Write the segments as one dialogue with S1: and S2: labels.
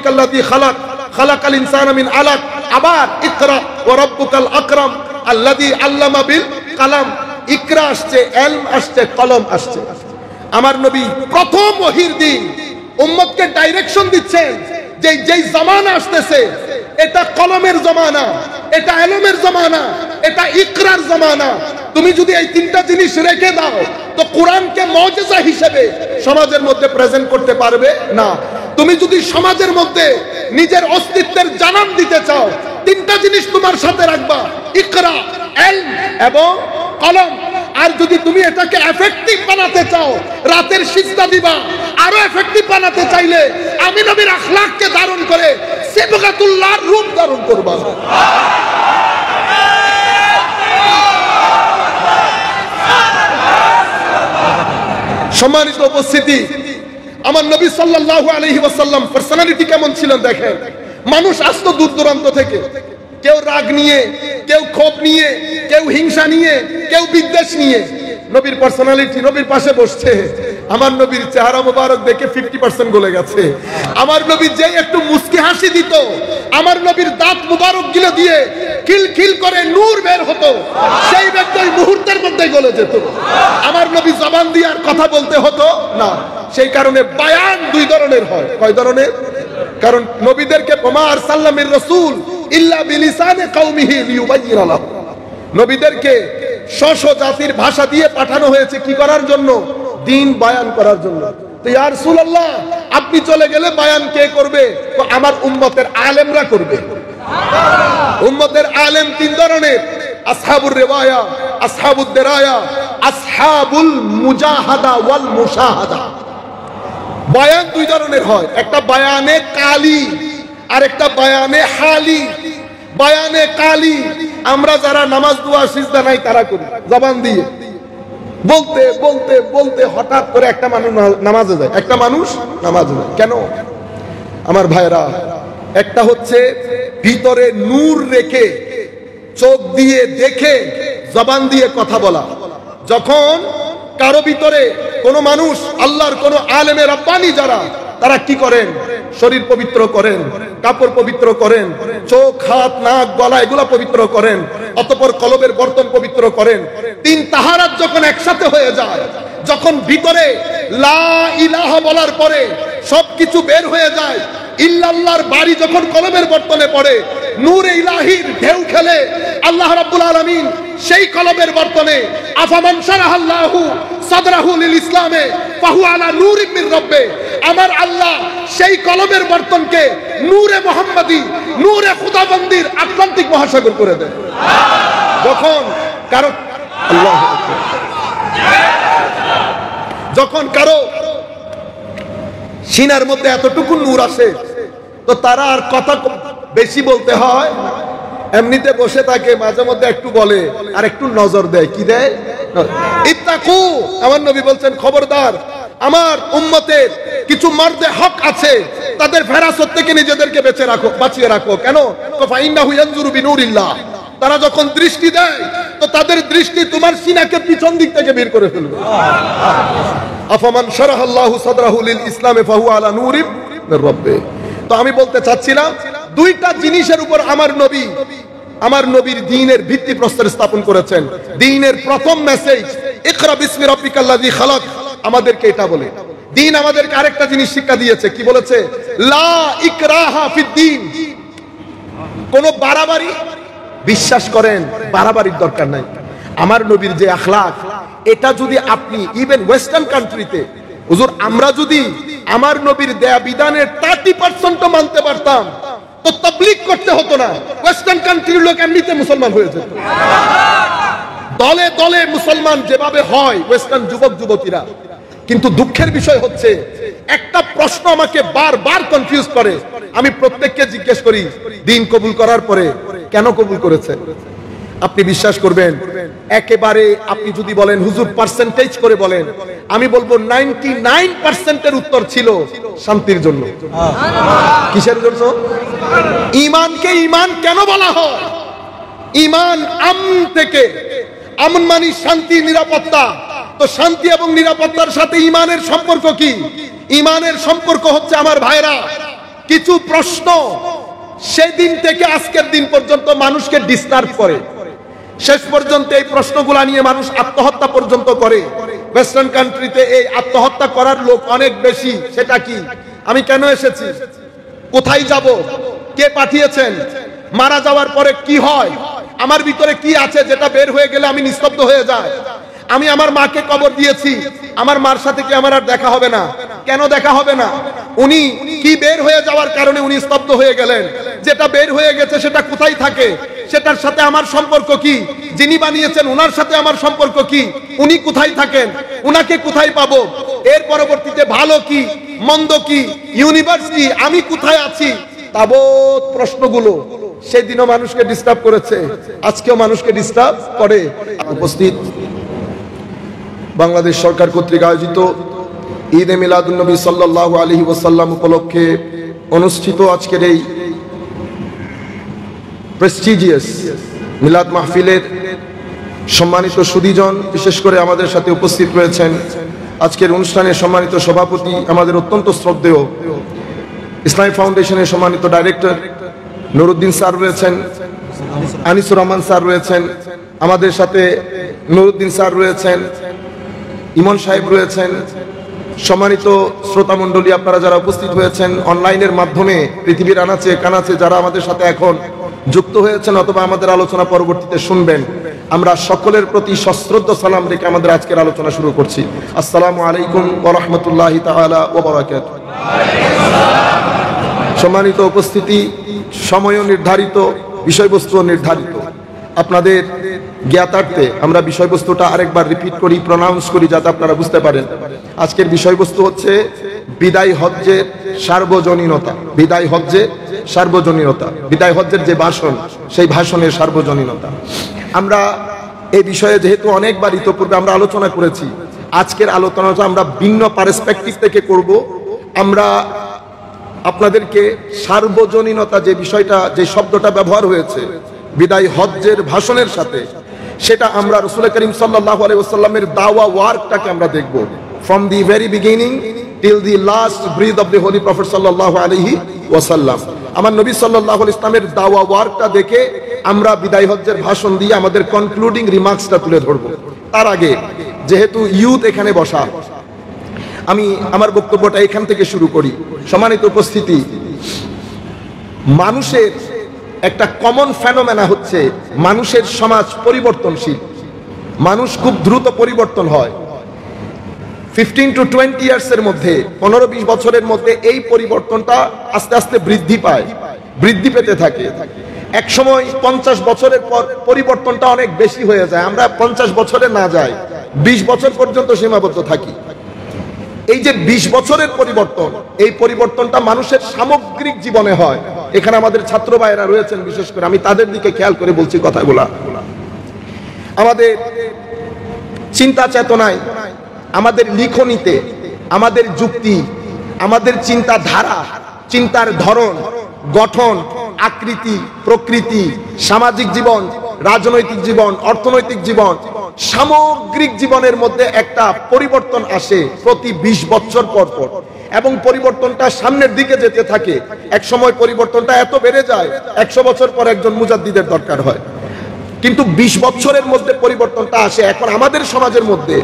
S1: রাব্বিকাল্লাযী খালাক খালাকাল ইনসানা মিন আলাক, আবার ইকরা ওয়া রাব্বুকাল আকরাম আল্লাযী আল্লামা বিল কালাম। ইকরা আসছে, ইলম আসছে, কলম আসছে। আমার নবী প্রথম ওহীর দিন উম্মতকে ডাইরেকশন দিচ্ছেন যে যেই জামানা আসতেছে এটা কলমের জামানা, এটা ইলমের জামানা, এটা ইকরার জামানা। তুমি যদি এই তিনটা জিনিস রেখে দাও তো কোরআনকে মুজিজা হিসেবে সমাজের মধ্যে প্রেজেন্ট করতে পারবে না। তুমি যদি সমাজের মধ্যে নিজের অস্তিত্বের জানান দিতে চাও, তিনটা জিনিস তোমার সাথে রাখবা, ইকরা, ইলম এবং কলম। আর যদি তুমি এটাকে এফেক্টিভ বানাতে চাও, রাতের সিজদা দিবা। আরো এফেক্টিভ বানাতে চাইলে আমি নবীর আখলাককে ধারণ করে সিবগাতুল্লাহর রূপ ধারণ করবা। সম্মানিত উপস্থিতি, আমার নবী সাল্লাল্লাহু আলাইহি ওয়াসাল্লাম পার্সোনালিটি কেমন ছিলেন দেখেন। মানুষ আসতো দূর দূরান্ত থেকে, কেউ রাগ নিয়ে, কেউ ক্ষোভ নিয়ে, কেউ হিংসা নিয়ে, কেউ বিদ্বেষ নিয়ে। নবীর পার্সোনালিটি, নবীর পাশে বসছে, আমার নবীর চেহারা মোবারক দেখে 50% গলে গেছে। আমার নবী যে একটু মুস্কি হাসি দিত, আমার নবীর দাঁত মুবারক গুলো দিয়ে খিলখিল করে নূর বের হতো, সেই ব্যক্তি ওই মুহূর্তের মধ্যে গলে যেত। আমার নবী জবান দিয়ে আর কথা বলতে হতো না। সেই কারণে বায়ান দুই ধরনের হয়। কয় ধরনের? কারণ নবীদেরকে ওমা আরসালনামির রাসূল ইল্লা বিলিসানি কওমিহি লিয়ুবায়্যিনা লাহুম, নবীদেরকে স্ব জাতির ভাষা দিয়ে পাঠানো হয়েছে কি করার জন্য? দ্বীন বয়ান করার জন্য। তো ইয়া রাসূলুল্লাহ, আপনি চলে গেলে বয়ান কে করবে? তো আমার উম্মতের আলেমরা করবে। উম্মতের আলেম তিন ধরনের, আসহাবুর রিওয়ায়া, আসহাবুদ দিরায়া, আসহাবুল মুজাহাদা ওয়াল মুশাহাদা। বয়ান দুই ধরনের হয়, একটা বয়ানে কালি আর একটা বয়ানে হালি। বয়ানে কালি আমরা যারা নামাজ দোয়া সিজদা নাই তারা করি, জবান দিয়ে বলতে বলতে বলতে হঠাৎ করে একটা মানুষ নামাজে যায়, একটা মানুষ নামাজে যায়। কেন আমার ভাইরা? একটা হচ্ছে ভিতরে নূর রেখে চোখ দিয়ে দেখে জবান দিয়ে কথা বলা। যখন কারো ভিতরে কোনো মানুষ, আল্লাহর কোনো আলেমে রাব্বানি যারা, তারা কি করেন? শরীর পবিত্র করেন, কাপড় পবিত্র করেন, চোখ, হাত, নাক, গলা এগুলা পবিত্র করেন, অতঃপর কলবের বর্তন পবিত্র করেন। তিন তাহারাত যখন একসাথে হয়ে যায়, যখন ভিতরে লা ইলাহা বলার পরে সবকিছু বের হয়ে যায়, ইল্লাল্লাহর বাড়ি যখন কলবের বর্তনে পড়ে, নূরে ইলাহির ঢেউ খেলে, আল্লাহ রাব্বুল আলামিন সেই কলবের বর্তনে আফামান শারাহাল্লাহু সাদরাহু লিল ইসলামে ফাহু আলা নূরিম মির রাব্বে, আমার আল্লাহ সেই কলবের বর্তনকে নূরে মুহাম্মাদি, নূরে খুদাবন্দির আটলান্টিক মহাসাগর করে দেয়। যখন কারো আল্লাহু আকবার, যখন কারো সিনার মধ্যে এতটুকু নূর আসে, তো তারা আর কথা বেশি বলতে হয়, এমনিতে বসে থাকে, মাঝে মধ্যে একটু বলে আর একটু নজর দেয়। কি দেয়? ইত্তাকু। আমার নবী বলছেন খবরদার, আমার উম্মতের কিছু মর্দে হক আছে, তাদের ফেরাসত থেকে নিজেদেরকে বেঁচে রাখো, বাঁচিয়ে রাখো। কেন? ফাইন্নাহু ইয়ানজুরু বিনুরিল্লাহ, তারা যখন দৃষ্টি দেয় তো তাদের দৃষ্টি তোমার সিনাকে পিছন দিক থেকে বের করে ফেলবে। আফামান শারাহাল্লাহু সাদরাহু লিল ইসলামে ফাহু আলা নূরিম মির রাব্বিহি। তো আমি বলতে চাচ্ছিলাম, দুইটা জিনিসের উপর আমার নবীর দ্বীনের ভিত্তিপ্রস্তর স্থাপন করেছেন। দ্বীনের প্রথম মেসেজ ইকরা বিসমি রাব্বিকাল্লাযী খালাক, আমাদেরকে এটা বলে। দ্বীন আমাদেরকে আরেকটা জিনিস শিক্ষা দিয়েছে। কি বলেছে? লা ইকরাহা ফিদ্দীন। কোন বাড়াবাড়ি, বিশ্বাস করেন বাড়াবাড়ির দরকার নাই। আমার নবীর যে আখলাক, এটা যদি আপনি ইভেন ওয়েস্টার্ন কান্ট্রিতে, হুজুর আমরা যদি আমার নবীর দেয়া বিধানের 30% মানতে পারতাম তো তাবলীগ করতে হতো না। ওয়েস্টার্ন কান্ট্রির লোক এমনিতে মুসলমান হয়ে যেত। দলে দলে মুসলমান যেভাবে হয় ওয়েস্টার্ন যুবক যুবতীরা। কিন্তু দুঃখের বিষয় হচ্ছে, একটা প্রশ্ন আমাকে বারবার কনফিউজ করে। আমি প্রত্যেককে জিজ্ঞেস করি, দ্বীন কবুল করার পরে কেন কবুল করেছেন? আপনি বিশ্বাস করবেন, একেবারে আপনি যদি বলেন হুজুর পার্সেন্টেজ করে বলেন, আমি বলবো 99% উত্তর ছিল শান্তির জন্য। কিসের জন্য? ঈমানকে ঈমান কেন বলা হয়? ঈমান আমন থেকে, আমন মানে শান্তি, নিরাপত্তা। তো শান্তি এবং নিরাপত্তার সাথে ঈমানের সম্পর্ক কি? ঈমানের সম্পর্ক হচ্ছে আমার ভাইরা, কিছু প্রশ্ন সেদিন থেকে আজকের দিন পর্যন্ত মানুষকে ডিস্টার্ব করে। শেষ পর্যন্ত এই প্রশ্নগুলো নিয়ে মানুষ আত্মহত্যা পর্যন্ত করে। ওয়েস্টার্ন কান্ট্রিতে এই আত্মহত্যা করার লোক অনেক বেশি। সেটা কি? আমি কেন এসেছি, কোথায় যাব, কে পাঠিয়েছেন, মারা যাওয়ার পরে কি হয়, আমার ভিতরে কি আছে যেটা বের হয়ে গেলে আমি নিস্তব্ধ হয়ে যাই। আমি আমার মাকে কবর দিয়েছি, আমার মার সাথে কি আমার আর দেখা হবে না? কেন দেখা হবে না? উনি কি বের হয়ে যাওয়ার কারণে উনি স্তব্ধ হয়ে গেলেন? যেটা বের হয়ে গেছে সেটা কোথায় থাকে, সেটার সাথে আমার সম্পর্ক কি? যিনি বানিয়েছেন ওনার সাথে আমার সম্পর্ক কি? উনি কোথায় থাকেন, উনাকে কোথায় পাবো? এর পরবর্তীতে ভালো কি মন্দ কি, ইউনিভার্স কি, আমি কোথায় আছি, তাবৎ প্রশ্নগুলো সেদিনও মানুষকে ডিস্টার্ব করেছে, আজকেও মানুষকে ডিস্টার্ব করে। উপস্থিত বাংলাদেশ সরকার কর্তৃক আয়োজিত ঈদে মিলাদুন্নবী সাল্লাল্লাহু আলাইহি ওয়াসাল্লাম উপলক্ষে অনুষ্ঠিত আজকের এই প্রেস্টিজিয়াস মিলাদ মাহফিলের সম্মানিত সুধীজন, বিশেষ করে আমাদের সাথে উপস্থিত রয়েছেন আজকের অনুষ্ঠানের সম্মানিত সভাপতি, আমাদের অত্যন্ত শ্রদ্ধেয় ইসলামী ফাউন্ডেশনের সম্মানিত ডাইরেক্টর নুরুদ্দিন স্যার রয়েছেন, আনিসুর রহমান স্যার রয়েছেন, আমাদের সাথে নুরুদ্দিন স্যার রয়েছেন, ইমন সাহেব রয়েছেন, সম্মানিত শ্রোতা মণ্ডলী, আপনারা যারা উপস্থিত হয়েছেন অনলাইনের মাধ্যমে পৃথিবীর আনাচে কানাচে যারা আমাদের সাথে এখন যুক্ত হয়েছেন অথবা আমাদের আলোচনা পরবর্তীতে শুনবেন, আমরা সকলের প্রতি সশ্রদ্ধ সালাম রেখে আমাদের আজকের আলোচনা শুরু করছি। আসসালামু আলাইকুম ওয়া রাহমাতুল্লাহি তাআলা ওয়া বারাকাতুহু। সম্মানিত উপস্থিতি, সময়ও নির্ধারিত, বিষয়বস্তু নির্ধারিত। আপনাদের জ্ঞাতার্থে আমরা বিষয়বস্তুটা আরেকবার রিপিট করি, প্রনাউন্স করি যাতে আপনারা বুঝতে পারেন। আজকের বিষয়বস্তু হচ্ছে বিদায় হজ্জের সার্বজনীনতা। বিদায় হজ্জের সার্বজনীনতা, বিদায় হজ্জের যে ভাষণ, সেই ভাষণের সার্বজনীনতা। আমরা এই বিষয়ে যেহেতু অনেকবার ইতোপূর্বে আমরা আলোচনা করেছি, আজকের আলোচনাটা আমরা ভিন্ন পার্সপেক্টিভ থেকে করব। আমরা আপনাদেরকে সার্বজনীনতা যে বিষয়টা, যে শব্দটা ব্যবহার হয়েছে বিদায় হজ্জের ভাষণের সাথে, সেটা আমরা রাসূল করিম সাল্লাল্লাহু আলাইহি ওয়াসাল্লামের দাওয়া ওয়ার্কটাকে আমরা দেখব, from the very beginning till the last breath of the holy prophet সাল্লাল্লাহু আলাইহি ওয়াসাল্লাম। আমার নবী সাল্লাল্লাহু আলাইহি ইসলামের দাওয়া ওয়ার্কটা দেখে আমরা বিদায় হজ্জের ভাষণ দিয়ে আমাদের কনক্লুডিং রিমার্কসটা তুলে ধরব। তার আগে যেহেতু ইউথ এখানে বসা, আমি আমার বক্তব্যটা এখান থেকে শুরু করি। সম্মানিত উপস্থিতি, মানুষের একটা কমন ফেনোমেনা হচ্ছে মানুষের সমাজ পরিবর্তনশীল। মানুষ খুব দ্রুত পরিবর্তন হয়। 15 to 20 ইয়ার্সের মধ্যে, 15-20 বছরের মধ্যে এই পরিবর্তনটা আস্তে আস্তে বৃদ্ধি পায়, বৃদ্ধি পেতে থাকে। এক সময় 50 বছরের পর পরিবর্তনটা অনেক বেশি হয়ে যায়, আমরা 50 বছরে না যাই, 20 বছর পর্যন্ত সীমাবদ্ধ থাকি। এই যে 20 বছরের পরিবর্তন, এই পরিবর্তনটা মানুষের সামগ্রিক জীবনে হয়। এখানে আমাদের ছাত্র ভাইয়েরা রয়েছেন, বিশেষ করে আমি তাদের দিকে খেয়াল করে বলছি কথাগুলা। আমাদের চিন্তা চেতনায়, আমাদের লিখনিতে, আমাদের যুক্তি, আমাদের চিন্তাধারা, চিন্তার ধরন, গঠন, আকৃতি, প্রকৃতি, সামাজিক জীবন, রাজনৈতিক জীবন, অর্থনৈতিক জীবন, সামগ্রিক জীবনের মধ্যে একটা পরিবর্তন আসে প্রতি 20 বছর পর পর, এবং পরিবর্তনটা সামনের দিকে যেতে থাকে। এক সময় পরিবর্তনটা এত বেড়ে যায়, 100 বছর পর একজন মুজাদ্দিদের দরকার হয়। কিন্তু 20 বছরের মধ্যে পরিবর্তনটা আসে। এখন আমাদের সমাজের মধ্যে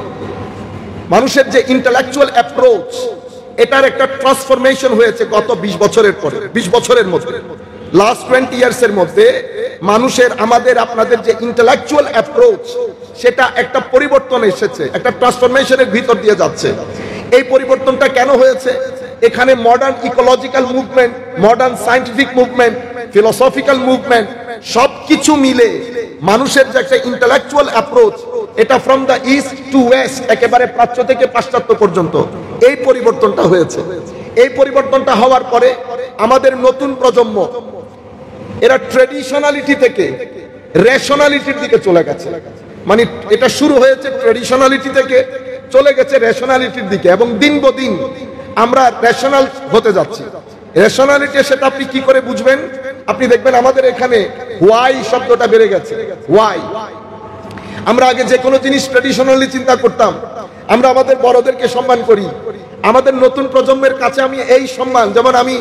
S1: মানুষের যে ইন্টেলেকচুয়াল অ্যাপ্রোচ, এটার একটা ট্রান্সফরমেশন হয়েছে গত 20 বছরের পরে। 20 বছরের মধ্যে, লাস্ট 20 ইয়ার্সের মধ্যে মানুষের, আমাদের, আপনাদের যে ইন্টেলেকচুয়াল অ্যাপ্রোচ, সেটা একটা পরিবর্তন এসেছে, একটা ট্রান্সফরমেশনের ভিতর দিয়ে যাচ্ছে। এই পরিবর্তনটা কেন হয়েছে? এখানে modern ecological movement, modern scientific movement, philosophical movement, সবকিছু মিলে মানুষের যে একটা ইন্টেলেকচুয়াল অ্যাপ্রোচ, এটা from the east two West, একেবারে প্রাচ্য থেকে পাশ্চাত্য পর্যন্ত এই পরিবর্তনটা হয়েছে। এই পরিবর্তনটা হওয়ার পরে আমাদের নতুন প্রজন্ম, এরা ট্রেডিশনালিটি থেকে রেশনালিটির দিকে চলে গেছে। মানে এটা শুরু হয়েছে ট্রেডিশনালিটি থেকে, চলে গেছে রেশনালিটির দিকে, এবং দিন বদিন আমরা রেশনাল হতে যাচ্ছি। রেশনালিটি সেটা আপনি কি করে বুঝবেন? আপনি দেখবেন আমাদের এখানে ওয়াই শব্দটা বেড়ে গেছে। ওয়াই, আমরা আগে যে কোনো জিনিস ট্রেডিশনালি চিন্তা করতাম, আমরা আমাদের বড়দেরকে সম্মান করি, আমাদের নতুন প্রজন্মের কাছে আমি এই সম্মান, যেমন আমি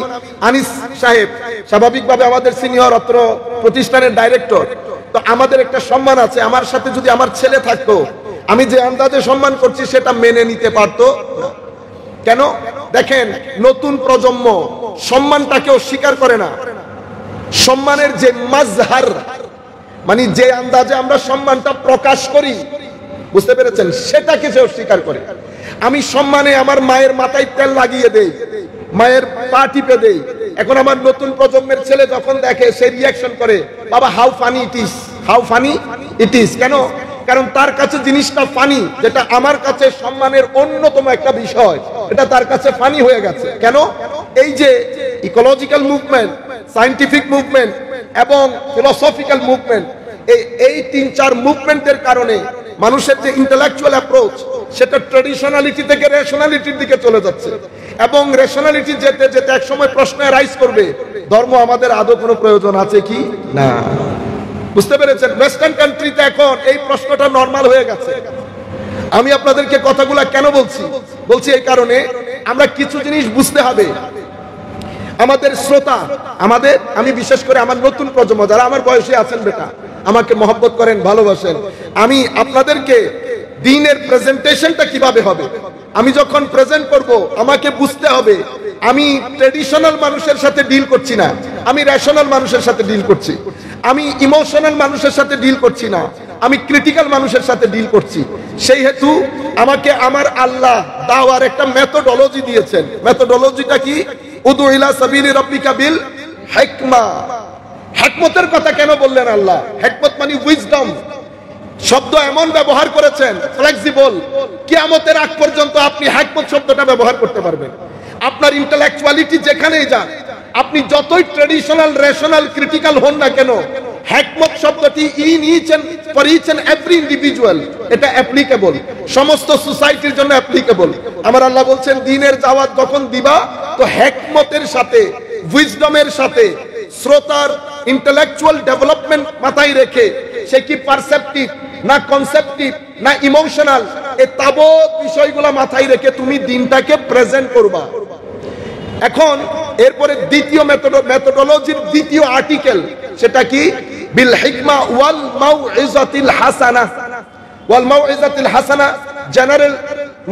S1: আনিস সাহেব স্বাভাবিকভাবে আমাদের সিনিয়র অত্র প্রতিষ্ঠানের ডাইরেক্টর, তো আমাদের একটা সম্মান আছে। আমার সাথে যদি আমার ছেলে থাকতো, আমি যে আন্দাজে সম্মান করছি সেটা মেনে নিতে পারতো না। কেন? দেখেন, নতুন প্রজন্ম সম্মানটাকেও স্বীকার করে না। সম্মানের যে মাজহার, মানে যে আন্দাজে আমরা সম্মানটা প্রকাশ করি, বুঝতে পেরেছেন, সেটাকে সে অস্বীকার করে। আমি সম্মানে আমার মায়ের মাথায় তেল লাগিয়ে দেই, মায়ের পা টিপে দেই। এখন আমার নতুন প্রজন্মের ছেলে যখন দেখে, সে রিয়াকশন করে, বাবা how funny it is, how funny it is. কেন? কারণ তার কাছে জিনিসটা ফানি, যেটা আমার কাছে সম্মানের অন্যতম একটা বিষয়, এটা তার কাছে ফানি হয়ে গেছে। কেন? এই যে ইকোলজিক্যাল মুভমেন্ট, সায়েন্টিফিক মুভমেন্ট এবং ফিলোসফিক্যাল মুভমেন্ট, এই 3-4 মুভমেন্টের কারণে মানুষের যে ইন্টেলেকচুয়াল অ্যাপ্রোচ, সেটা ট্র্যাডিশনালিটি থেকে রেশনালিটির দিকে চলে যাচ্ছে। এবং রেশনালিটি যেতে যেতে এক সময় প্রশ্ন রাইজ করবে, ধর্ম আমাদের আদৌ কোনো প্রয়োজন আছে কি না। বুঝতে পেরেছেন? ওয়েস্টার্ন কান্ট্রিতে এখন এই প্রশ্নটা নরমাল হয়ে গেছে। আমি আপনাদেরকে কথাগুলা কেন বলছি এই কারণে, আমরা কিছু জিনিস বুঝতে হবে। আমাদের শ্রোতা, আমি বিশেষ করে আমার নতুন প্রজন্ম যারা আমার বয়সে আছেন, বেটা আমাকে মহব্বত করেন, ভালোবাসেন, আমি আপনাদেরকে দ্বীনের প্রেজেন্টেশনটা কিভাবে হবে, আমি যখন প্রেজেন্ট করব, আমাকে বুঝতে হবে আমি ট্রেডিশনাল মানুষের সাথে ডিল করছি না, আমি রেশনাল মানুষের সাথে ডিল করছি, আমি ইমোশনাল মানুষের সাথে ডিল করছি না, আমি ক্রিটিক্যাল মানুষের সাথে ডিল করছি। সেই হেতু আমাকে আমার আল্লাহ দাওয়ার একটা মেথোডোলজি দিয়েছেন। মেথোডোলজিটা কি? উদু ইলা সাবিলি রাব্বিকা বিল হিকমা। হিকমতের কথা কেন বললেন আল্লাহ? হিকমত মানে উইজডম। শব্দ এমন ব্যবহার করেছেন, ফ্লেক্সিবল, কিয়ামতের আগ পর্যন্ত আপনি হিকমত শব্দটা ব্যবহার করতে পারবেন। আপনার ইন্টেলেকচুয়ালিটি যেখানেই যান, আপনি যতই ট্র্যাডিশনাল, রেশনাল, ক্রিটিক্যাল হন না কেন, হিকমত শব্দটি in each and for each and every individual, এটা অ্যাপ্লিকেবল, সমস্ত সোসাইটির জন্য অ্যাপ্লিকেবল। আমার আল্লাহ বলছেন, দ্বীনের দাওয়াত যখন দিবা, তো হিকমতের সাথে, উইজডমের সাথে, শ্রোতার ইন্টেলেকচুয়াল ডেভেলপমেন্ট মাথায় রেখে, সে কি পারসেপটিভ না কনসেপটিভ না ইমোশনাল, এই তাবৎ বিষয়গুলো মাথায় রেখে তুমি দিনটাকে প্রেজেন্ট করবা। এখন এরপরে দ্বিতীয় মেথোডোলজির দ্বিতীয় আর্টিকেল, সেটা কি? বিল হিকমা ওয়াল মাউইজাতিল হাসানা। ওয়াল মাউইজাতিল হাসানা জেনারেল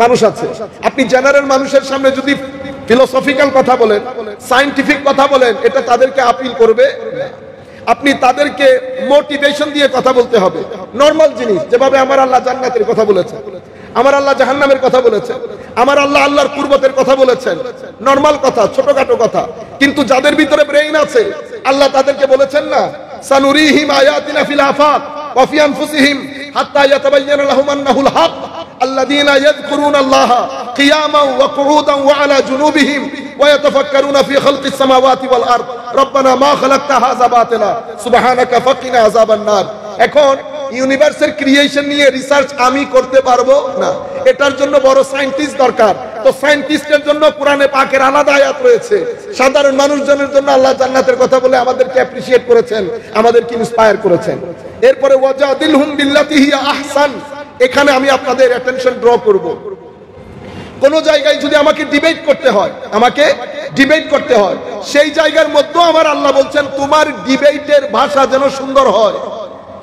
S1: মানুষ আছে, আপনি জেনারেল মানুষের সামনে যদি ফিলোসফিক্যাল কথা বলেন, সায়েন্টিফিক কথা বলেন, এটা তাদেরকে আপিল করবে। আপনি তাদেরকে মোটিভেশন দিয়ে কথা বলতে হবে, নরমাল জিনিস, যেভাবে আমার আল্লাহ জান্নাতের কথা বলেছেন, আমার আল্লাহ জাহান্নামের কথা বলেছেন, আমার আল্লাহ আল্লাহর কুরবতের কথা বলেছেন, নরমাল কথা, ছোটখাটো কথা। কিন্তু যাদের ভিতরে ব্রেইন আছে, আল্লাহ তাদেরকে বলেছেন না, সানুরিহিম আয়াতিনা ফিল আফাক ওয়া ফি আনফুসিহিম হাত্তা ইয়াতাবায়্যানা লাহুম আন্নাহুল হক আল্লাযীনা ইয়াযকুরুনাল্লাহা কিয়ামান ওয়া কুউদান ওয়া আলা জুনুবিহিম ওয়া ইয়াতাফাক্কারুনা ফি খালকিস সামাওয়াতি ওয়াল আরদ রব্বানা মা খালাকতা হাযা বাতিলা সুবহানাকা ফাকিনা আযাবান নার। এখন ইউনিভার্সের ক্রিয়েশন নিয়ে রিসার্চ আমি করতে পারবো না, এটার জন্য বড় সায়েন্টিস্ট দরকার। তো সায়েন্টিস্টের জন্য কোরআনে পাকের আলাদা আয়াত রয়েছে। সাধারণ মানুষজনের জন্য আল্লাহ জান্নাতের কথা বলে আমাদেরকে অ্যাপ্রিশিয়েট করেছেন, আমাদেরকে ইন্সপায়ার করেছেন। এরপরে ওয়াজাদিলহুম বিল্লাতি হিয়া আহসান, এখানে আমি আপনাদের অ্যাটেনশন ড্র করব। কোন জায়গায় যদি আমাকে ডিবেট করতে হয়, সেই জায়গার মধ্যে আমার আল্লাহ বলছেন, তোমার ডিবেটের ভাষা যেন সুন্দর হয়,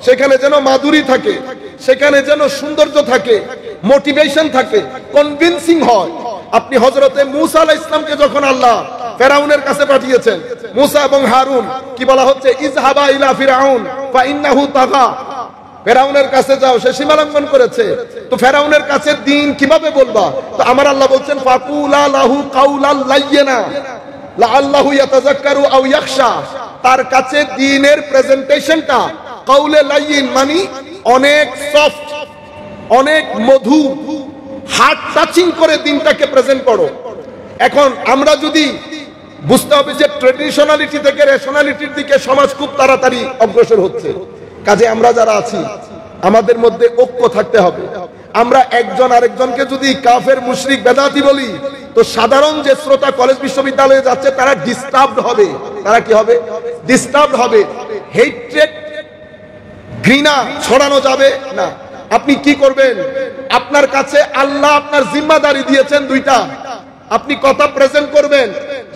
S1: সেখানে যেন মাধুরী থাকে, সেখানে যেন সৌন্দর্য থাকে, মোটিভেশন থাকে, কনভিন্সিং হয়। আপনি হযরতে মূসা আলাইহিস সালামকে যখন আল্লাহ ফেরাউনের কাছে পাঠিয়েছেন, মূসা এবং হারুন, কি বলা হচ্ছে? ইযহাবা ইলা ফিরআউন ফা ইন্নাহু তাগা, ফেরাউনের কাছে যাও, সে সীমালঙ্ঘন করেছে। তো ফেরাউনের কাছে দ্বীন কিভাবে বলবা? তো আমার আল্লাহ বলছেন, ফাকুলা লাহু কাউলাল লাইয়িনা লাআল্লাহু ইয়াতাযাক্কারু আও ইয়াখশা, তার কাছে দ্বীনের প্রেজেন্টেশনটা কাউলে লাইয়িন মানে অনেক সফট, অনেক মধু, হার্ট টাচিং করে দিনটাকে প্রেজেন্ট করো। এখন আমরা যদি বুঝতে হবে যে ট্র্যাডিশনালিটি থেকে রেশনালিটির দিকে সমাজ খুব তাড়াতাড়ি অগ্রসর হচ্ছে, কাজে আমরা যারা আছি আমাদের মধ্যে ঐক্য থাকতে হবে। আমরা একজন আরেকজনকে যদি কাফের, মুশরিক, বেদাতি বলি, তো সাধারণ যে শ্রোতা কলেজ বিশ্ববিদ্যালয়ে যাচ্ছে তারা ডিস্টার্বড হবে। তারা কি হবে? ডিস্টার্বড হবে। হেট্রেড, ঘৃণা ছড়ানো যাবে না। আপনি কি করবেন? আপনার কাছে আল্লাহ আপনার জিম্মাদারি দিয়েছেন দুইটা, আপনি কথা প্রেজেন্ট করবেন,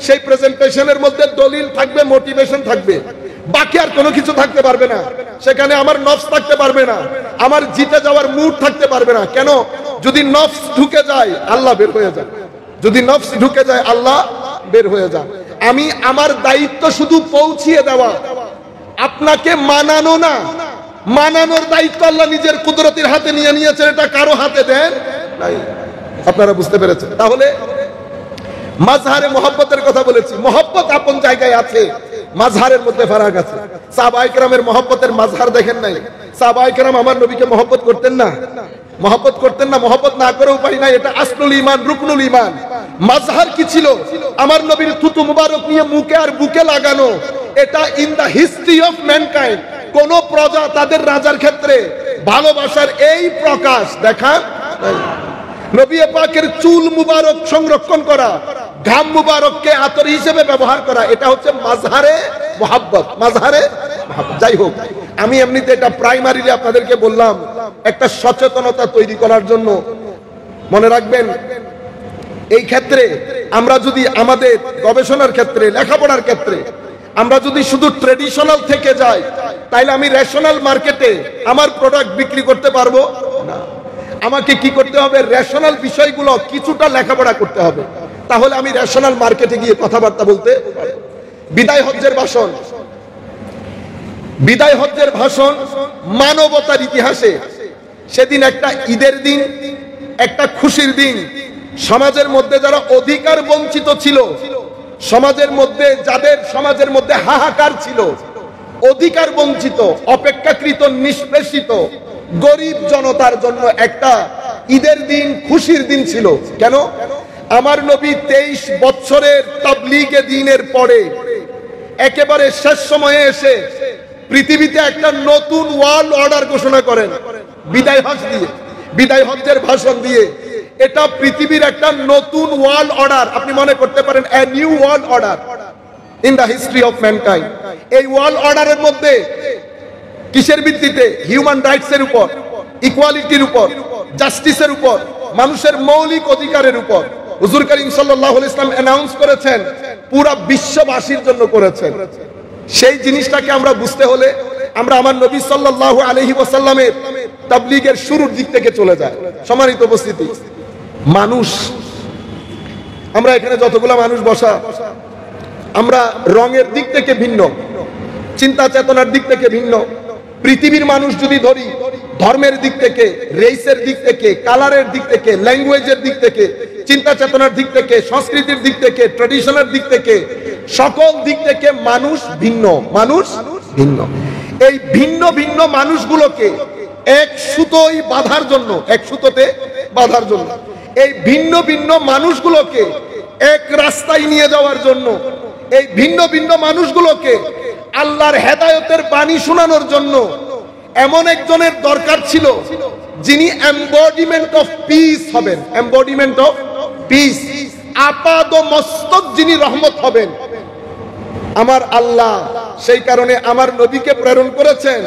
S1: সেই প্রেজেন্টেশনের মধ্যে দলিল থাকবে, মোটিভেশন থাকবে, বাকি আর কোনো কিছু থাকতে পারবে না। সেখানে আমার নফস থাকতে পারবে না, আমার জিতে যাওয়ার মুড থাকতে পারবে না। কেন? যদি নফস ঢুকে যায় আল্লাহ বের হয়ে যায়, যদি নফস ঢুকে যায় আল্লাহ বের হয়ে যায়। আমি আমার দায়িত্ব শুধু পৌঁছিয়ে দেওয়া, আপনাকে মানানো না। মানানোর দায়িত্ব আল্লাহ নিজের কুদরতের হাতে নিয়ে নিয়েছেন, এটা কারো হাতে দেন নাই। আপনারা বুঝতে পেরেছেন? তাহলে মাজহারে মহব্বতের কথা বলেছি, মহব্বত আপন জায়গায় আছে, মাজহারের মধ্যে ফারাক আছে। সাহাবায়ে কেরামের মহব্বতের মাজহার দেখেন নাই? সাহাবায়ে কেরাম আমার নবীকে মহব্বত করতেন না? মহব্বত করতেন না? মহব্বত না করে উপায় নাই, এটা আসলুল ঈমান, রুকনুল ঈমান। মাজহার কি ছিল? আমার নবীর থুতু মুবারক নিয়ে মুখে আর বুকে লাগানো, এটা in the history of mankind কোন প্রজা তাদের রাজার ক্ষেত্রে ভালোবাসার এই প্রকাশ দেখা নাই। নবী পাকের চুল মুবারক সংরক্ষণ করা, ঘাম মুবারককে আতর হিসেবে ব্যবহার করা, এটা হচ্ছে মাজহারে মুহাব্বত, মাজহারে মুহাব্বত। যাই হোক, আমি এমনিতে এটা প্রাইমারিলি আপনাদেরকে বললাম একটা সচেতনতা তৈরি করার জন্য। মনে রাখবেন, এই ক্ষেত্রে আমরা যদি আমাদের গবেষণার ক্ষেত্রে, লেখাপড়ার ক্ষেত্রে আমরা যদি শুধু ট্রেডিশনাল থেকে যাই, তাইলে আমি রেশনাল মার্কেটে আমার প্রোডাক্ট বিক্রি করতে পারবো না। আমাকে কি করতে হবে? রেশনাল বিষয়গুলো কিছুটা লেখাপড়া করতে হবে, তাহলে আমি রেশনাল মার্কেটে গিয়ে কথাবার্তা বলতে পারবো। বিদায় হজ্জের ভাষণ, বিদায় হজ্জের ভাষণ মানবতার ইতিহাসে সেদিন একটা ঈদের দিন, একটা খুশির দিন। সমাজের মধ্যে যারা অধিকার বঞ্চিত ছিল, সমাজের মধ্যে যাদের সমাজের মধ্যে হাহাকার ছিল, অধিকার বঞ্চিত, অপেক্ষাকৃত নিষ্পেষিত গরিব জনতার জন্য একটা ঈদের দিন, খুশির দিন ছিল। কেন? আমার নবী 23 বছরের তাবলীগে দ্বীনের পরে একেবারে শেষ সময়ে এসে পৃথিবীতে একটা নতুন ওয়ার্ল্ড অর্ডার ঘোষণা করেন বিদায় হজ দিয়ে, বিদায় হজ্জের ভাষণ দিয়ে। এটা পৃথিবীর একটা নতুন ওয়ার্ল্ড অর্ডার, আপনি মনে করতে পারেন a new world order in the history of mankind. এই ওয়ার্ল্ড অর্ডারের মধ্যে কিসের ভিত্তিতে? হিউম্যান রাইটস এর উপর, ইকুয়ালিটির উপর, জাস্টিসের উপর, মানুষের মৌলিক অধিকারের উপর হুজুর করিম সাল্লাল্লাহু আলাইহি ওয়াসাল্লাম অ্যানাউন্স করেছেন, পুরা বিশ্ববাসীর জন্য করেছেন। সেই জিনিসটাকে আমরা বুঝতে হলে আমরা আমার নবী সাল্লাল্লাহু আলাইহি ওয়াসাল্লামের তাবলীগের শুরুর দিক থেকে চলে যায়। সম্মানিত উপস্থিতি, মানুষ, আমরা এখানে যতগুলো মানুষ বসা, আমরা রঙের দিক থেকে ভিন্ন, চিন্তা চেতনার দিক থেকে ভিন্ন। পৃথিবীর মানুষ যদি ধরি, ধর্মের দিক থেকে, রেসের দিক থেকে, কালারের দিক থেকে, ল্যাঙ্গুয়েজের দিক থেকে, চিন্তা চেতনার দিক থেকে, সংস্কৃতির দিক থেকে, ট্র্যাডিশনের দিক থেকে, সকল দিক থেকে মানুষ ভিন্ন, মানুষ ভিন্ন। এই ভিন্ন ভিন্ন মানুষগুলোকে এক সুতোয় বাঁধার জন্য, এক সুতোতে বাঁধার জন্য, এই ভিন্ন ভিন্ন মানুষগুলোকে এক রাস্তায় নিয়ে যাওয়ার জন্য, এই ভিন্ন ভিন্ন মানুষগুলোকে আল্লাহর হেদায়েতের বাণী শোনানোর জন্য এমন একজনের দরকার ছিল যিনি এমবডিমেন্ট অফ পিস হবেন, এমবডিমেন্ট অফ পিস, আপাদ মস্তক যিনি রহমত হবেন। আমার আল্লাহ সেই কারণে আমার নবীকে প্রেরণ করেছেন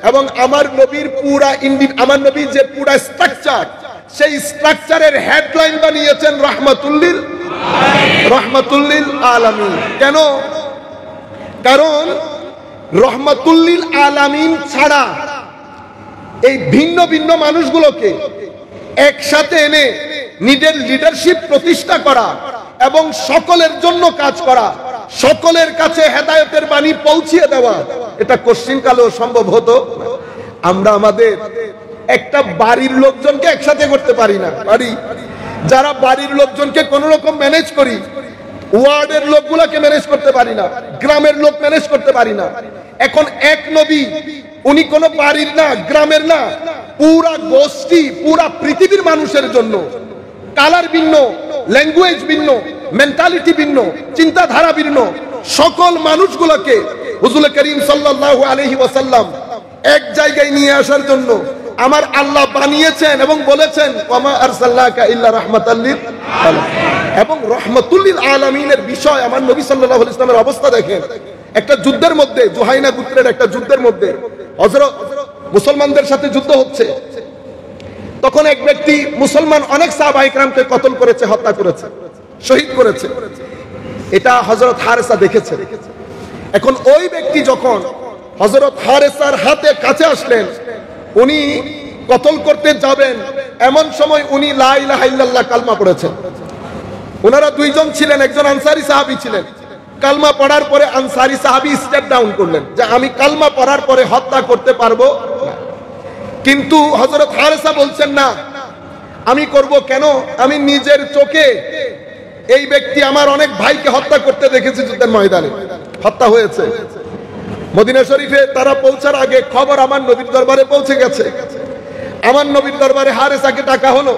S1: এবং আমার নবীর পুরা আমার নবীর যে পুরা স্ট্রাকচার, সেই স্ট্রাকচারের হেডলাইন বানিয়েছেন রহমাতুল্লিল আলামিন। কেন? কারণ রহমাতুল্লিল আলামিন ছাড়া এই ভিন্ন ভিন্ন মানুষগুলোকে একসাথে এনে নিজের লিডারশিপ প্রতিষ্ঠা করা এবং সকলের জন্য কাজ করা, সকলের কাছে হেদায়েতের বাণী পৌঁছিয়ে দেওয়া, এটা কোশ্চিনকালেও সম্ভব হতো। আমরা আমাদের একটা বাড়ির লোকজনকে একসাথে করতে পারি না, পারি? যারা বাড়ির লোকজনকে কোন রকম ম্যানেজ করি, ওয়ার্ডের লোকগুলোকে ম্যানেজ করতে পারি না, গ্রামের লোক ম্যানেজ করতে পারি না। এখন এক নবী, উনি কোন বাড়ির না, গ্রামের না, পুরা গোষ্ঠী, পুরা পৃথিবীর মানুষের জন্য। কালার ভিন্ন, ল্যাঙ্গুয়েজ ভিন্ন, মেন্টালিটি ভিন্ন, চিন্তাধারা ভিন্ন, সকল মানুষগুলোকে হুজুর করিম সাল্লাল্লাহু আলাইহি ওয়াসাল্লাম এক জায়গায় নিয়ে আসার জন্য আমার আল্লাহ বানিয়েছেন এবং বলেছেন ওয়ামা আরসালনাকা ইল্লা রাহমাতাল লিল আলামিন। এবং রহমাতুল্লিল আলামিনের বিষয় আমার নবী সাল্লাল্লাহু আলাইহি ওয়াসাল্লামের অবস্থা দেখেন। একটা যুদ্ধের মধ্যে, জুহাইনা গোত্রের একটা যুদ্ধের মধ্যে হযরত মুসলমানদের সাথে যুদ্ধ হচ্ছে, তখন এক ব্যক্তি মুসলমান অনেক সাহাবা ইকরামকে কতল করেছে, হত্যা করেছে। শহীদ করেছে। এটা হযরত হারেসা দেখেছে। এখন ওই ব্যক্তি যখন হযরত হারেসার হাতে কাছে আসলেন, উনি কতল করতে যাবেন, এমন সময় উনি লা ইলাহা ইল্লাল্লাহ কালমা পড়েছেন। ওনারা দুইজন ছিলেন, একজন আনসারী সাহাবী ছিলেন। কালমা পড়ার পরে আনসারী সাহাবী স্টেপ ডাউন করলেন যে আমি কালমা পড়ার পরে হত্যা করতে পারবো না। কিন্তু হযরত হারেসা বলছেন না, আমি করব কেন? আমি নিজের চোখে এই ব্যক্তি আমার অনেক ভাইকে হত্যা করতে দেখেছি, যুদ্ধের ময়দানে হত্যা হয়েছে। মদিনা শরীফে তারা পৌঁছার আগে খবর আমার নবীর দরবারে পৌঁছে গেছে। আমার নবীর দরবারে হারেসাকে ডাকা হলো,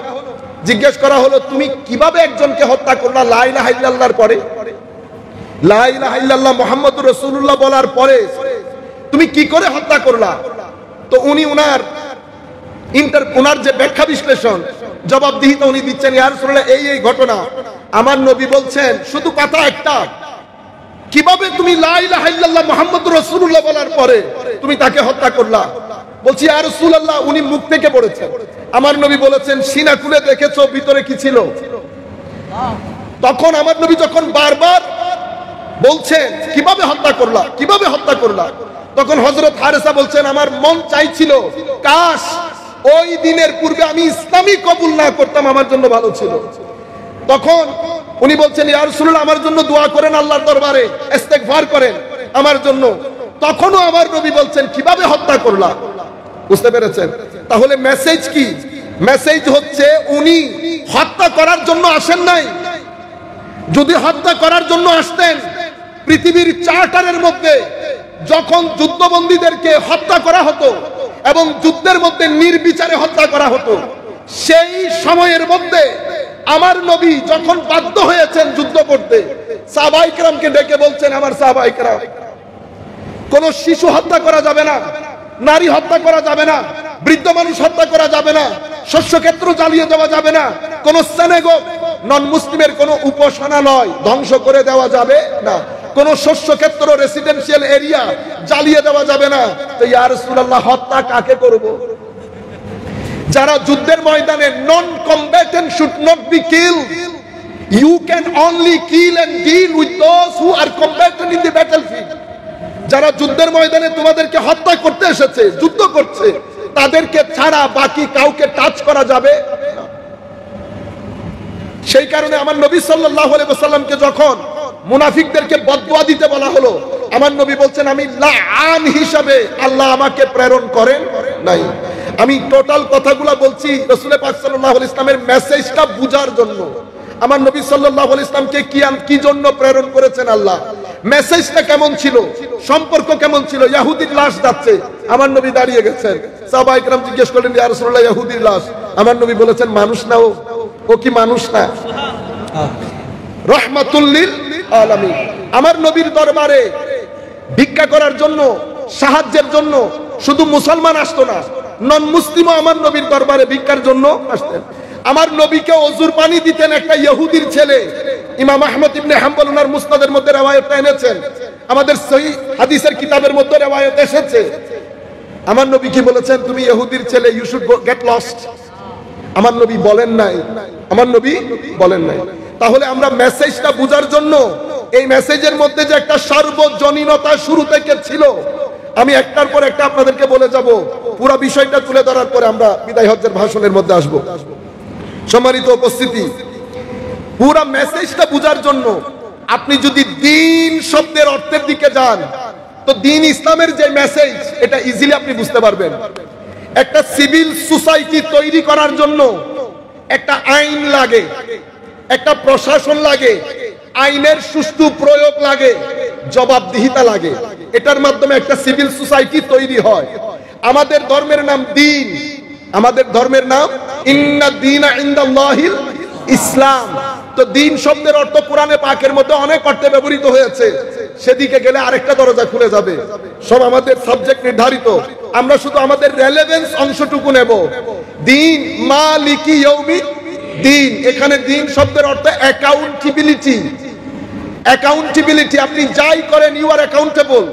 S1: জিজ্ঞেস করা হলো তুমি কিভাবে একজনকে হত্যা করলা লা ইলাহা ইল্লাল্লাহর পরে? লা ইলাহা ইল্লাল্লাহ মুহাম্মাদুর রাসূলুল্লাহ বলার পরে তুমি কি করে হত্যা করলা? তো উনি উনার যে ব্যাখ্যা বিশ্লেষণ জবাবদিহিতা উনি দিচ্ছেন, ইয়া রাসূলুল্লাহ এই ঘটনা। আমার নবী বলছেন শুধু কথা একটা, কিভাবে তুমি লা ইলাহা ইল্লাল্লাহ মুহাম্মাদুর রাসূলুল্লাহ বলার পরে তুমি তাকে হত্যা করলা? বলছি ইয়া রাসূলুল্লাহ উনি মুখ থেকে পড়েছেন। আমার নবী বলেছেন সিনা খুলে দেখেছো ভিতরে কি ছিল? তখন আমার নবী যখন বারবার বলছেন কিভাবে হত্যা করলা, কিভাবে হত্যা করলা, তখন হযরত হারেসা বলছেন আমার মন চাইছিল কাশ ওই দিনের পূর্বে আমি ইসলামই কবুল না করতাম, আমার জন্য ভালো ছিল। তখন উনি বলছেন ইয়া রাসূলুল্লাহ আমার জন্য দোয়া করেন, আল্লাহর দরবারে ইস্তেগফার করেন আমার জন্য। তখনও আমার নবী বলছেন কিভাবে হত্যা করলা। বুঝতে পেরেছেন? তাহলে মেসেজ কি? মেসেজ হচ্ছে উনি হত্যা করার জন্য আসেন নাই। যদি হত্যা করার জন্য আসতেন, পৃথিবীর চার্টারের মধ্যে যখন যুদ্ধবন্দীদেরকে হত্যা করা হতো এবং যুদ্ধের মধ্যে নির্বিচারে হত্যা করা হতো, সেই সময়ের মধ্যে আমার নবী যখন বাধ্য হয়েছেন যুদ্ধ করতে, সাহাবায়ে কেরামকে ডেকে বলছেন আমার সাহাবায়ে কেরাম, কোন শিশু হত্যা করা যাবে না, নারী হত্যা করা যাবে না, বৃদ্ধ মানুষ হত্যা করা যাবে না, শস্যক্ষেত্র জ্বালিয়ে দেওয়া যাবে না, কোন সিনাগোগ নন মুসলিমের কোন উপাসনালয় ধ্বংস করে দেওয়া যাবে না, কোন শস্যক্ষেত্র রেসিডেন্সিয়াল এরিয়া জ্বালিয়ে দেওয়া যাবে না। তো ইয়া রাসূলুল্লাহ হত্যা কাকে করব? যারা যুদ্ধের ময়দানে non combatant should not be killed. You can only kill and deal with those who are combatant in the battlefield. যারা যুদ্ধের ময়দানে তোমাদেরকে হত্যা করতে এসেছে, যুদ্ধ করছে, তাদেরকে ছাড়া বাকি কাউকে টাচ করা যাবে না। সেই কারণে আমার নবী সাল্লাল্লাহু আলাইহি ওয়াসাল্লামকে যখন মুনাফিকদেরকে বদদুয়া দিতে বলা হলো, আমার নবী বলছেন আমি লাআন হিসাবে আল্লাহ আমাকে প্রেরণ করেন নাই। আমি টোটাল কথাগুলো বলছি রাসূল পাক সাল্লাল্লাহু আলাইহি ইসলামের মেসেজটা বুঝার জন্য। আমার নবী সাল্লাল্লাহু আলাইহি ইসলামকে কি জন্য প্রেরণ করেছেন আল্লাহ, মেসেজটা কেমন ছিল, সম্পর্ক কেমন ছিল। ইহুদির লাশ যাচ্ছে, আমার নবী দাঁড়িয়ে গেছেন, সাহাবায়ে কেরাম জিজ্ঞেস করলেন ইয়া রাসূলুল্লাহ ইহুদির লাশ, আমার নবী বলেছেন মানুষ না ও কি মানুষ না? রাহমাতুল লিল আলামিন। আমার নবীর দরবারে ভিক্ষা করার জন্য, সাহায্যের জন্য শুধু মুসলমান আসতো না, নন মুসলিমও আমার নবীর দরবারে ভিক্ষার জন্য আসতেন। আমার নবীকে ওযুর পানি দিতেন একটা ইহুদির ছেলে। ইমাম আহমদ ইবনে হাম্বল ওনার মুসনাদের মধ্যে রওয়ায়াতটা এনেছেন, আমাদের সহিহ হাদিসের কিতাবের মধ্যে রওয়ায়াত এসেছে। আমার নবী কি বলেছেন? তুমি ইহুদির ছেলে, ইউ শুড গেট লস্ট। আমার নবী বলেন নাই, আমার নবী বলেন নাই। তাহলে আমরা মেসেজটা বুঝার জন্য, এই মেসেজের মধ্যে যে একটা সার্বজনীনতা শুরু থেকে ছিল, আমি একটার পর একটা আপনাদেরকে বলে যাব। পুরো বিষয়টা তুলে ধরার পরে আমরা বিদায় হজ্জের ভাষণের মধ্যে আসব। সম্মানিত উপস্থিতি, পুরো মেসেজটা বুঝার জন্য আপনি যদি দ্বীন শব্দের অর্থের দিকে যান, তো দ্বীন ইসলামের যে মেসেজ, এটা ইজিলি আপনি বুঝতে পারবেন। একটা সিভিল সোসাইটি তৈরি করার জন্য একটা আইন লাগে, একটা প্রশাসন লাগে, আইনের সুষ্ঠু প্রয়োগ লাগে, জবাবদিহিতা লাগে। এটার মাধ্যমে একটা সিভিল সোসাইটি তৈরি হয়। আমাদের ধর্মের নাম দ্বীন, আমাদের ধর্মের নাম ইন্না দীনা ইনদাল্লাহিল ইসলাম। তো দ্বীন শব্দের অর্থ কোরআনে পাকের মধ্যে অনেক অর্থে ব্যবহৃত হয়েছে, সেদিকে গেলে আরেকটা দরজা খুলে যাবে। সব আমাদের সাবজেক্ট নির্ধারিত, আমরা শুধু আমাদের রেলেভেন্স অংশটুকু নেব। দ্বীন মালিকি ইয়াউমিদ দ্বীন, এখানে দ্বীন শব্দের অর্থ অ্যাকাউন্টেবিলিটি। অ্যাকাউন্টেবিলিটি, আপনি যাই করেন ইউ আর অ্যাকাউন্টেবল।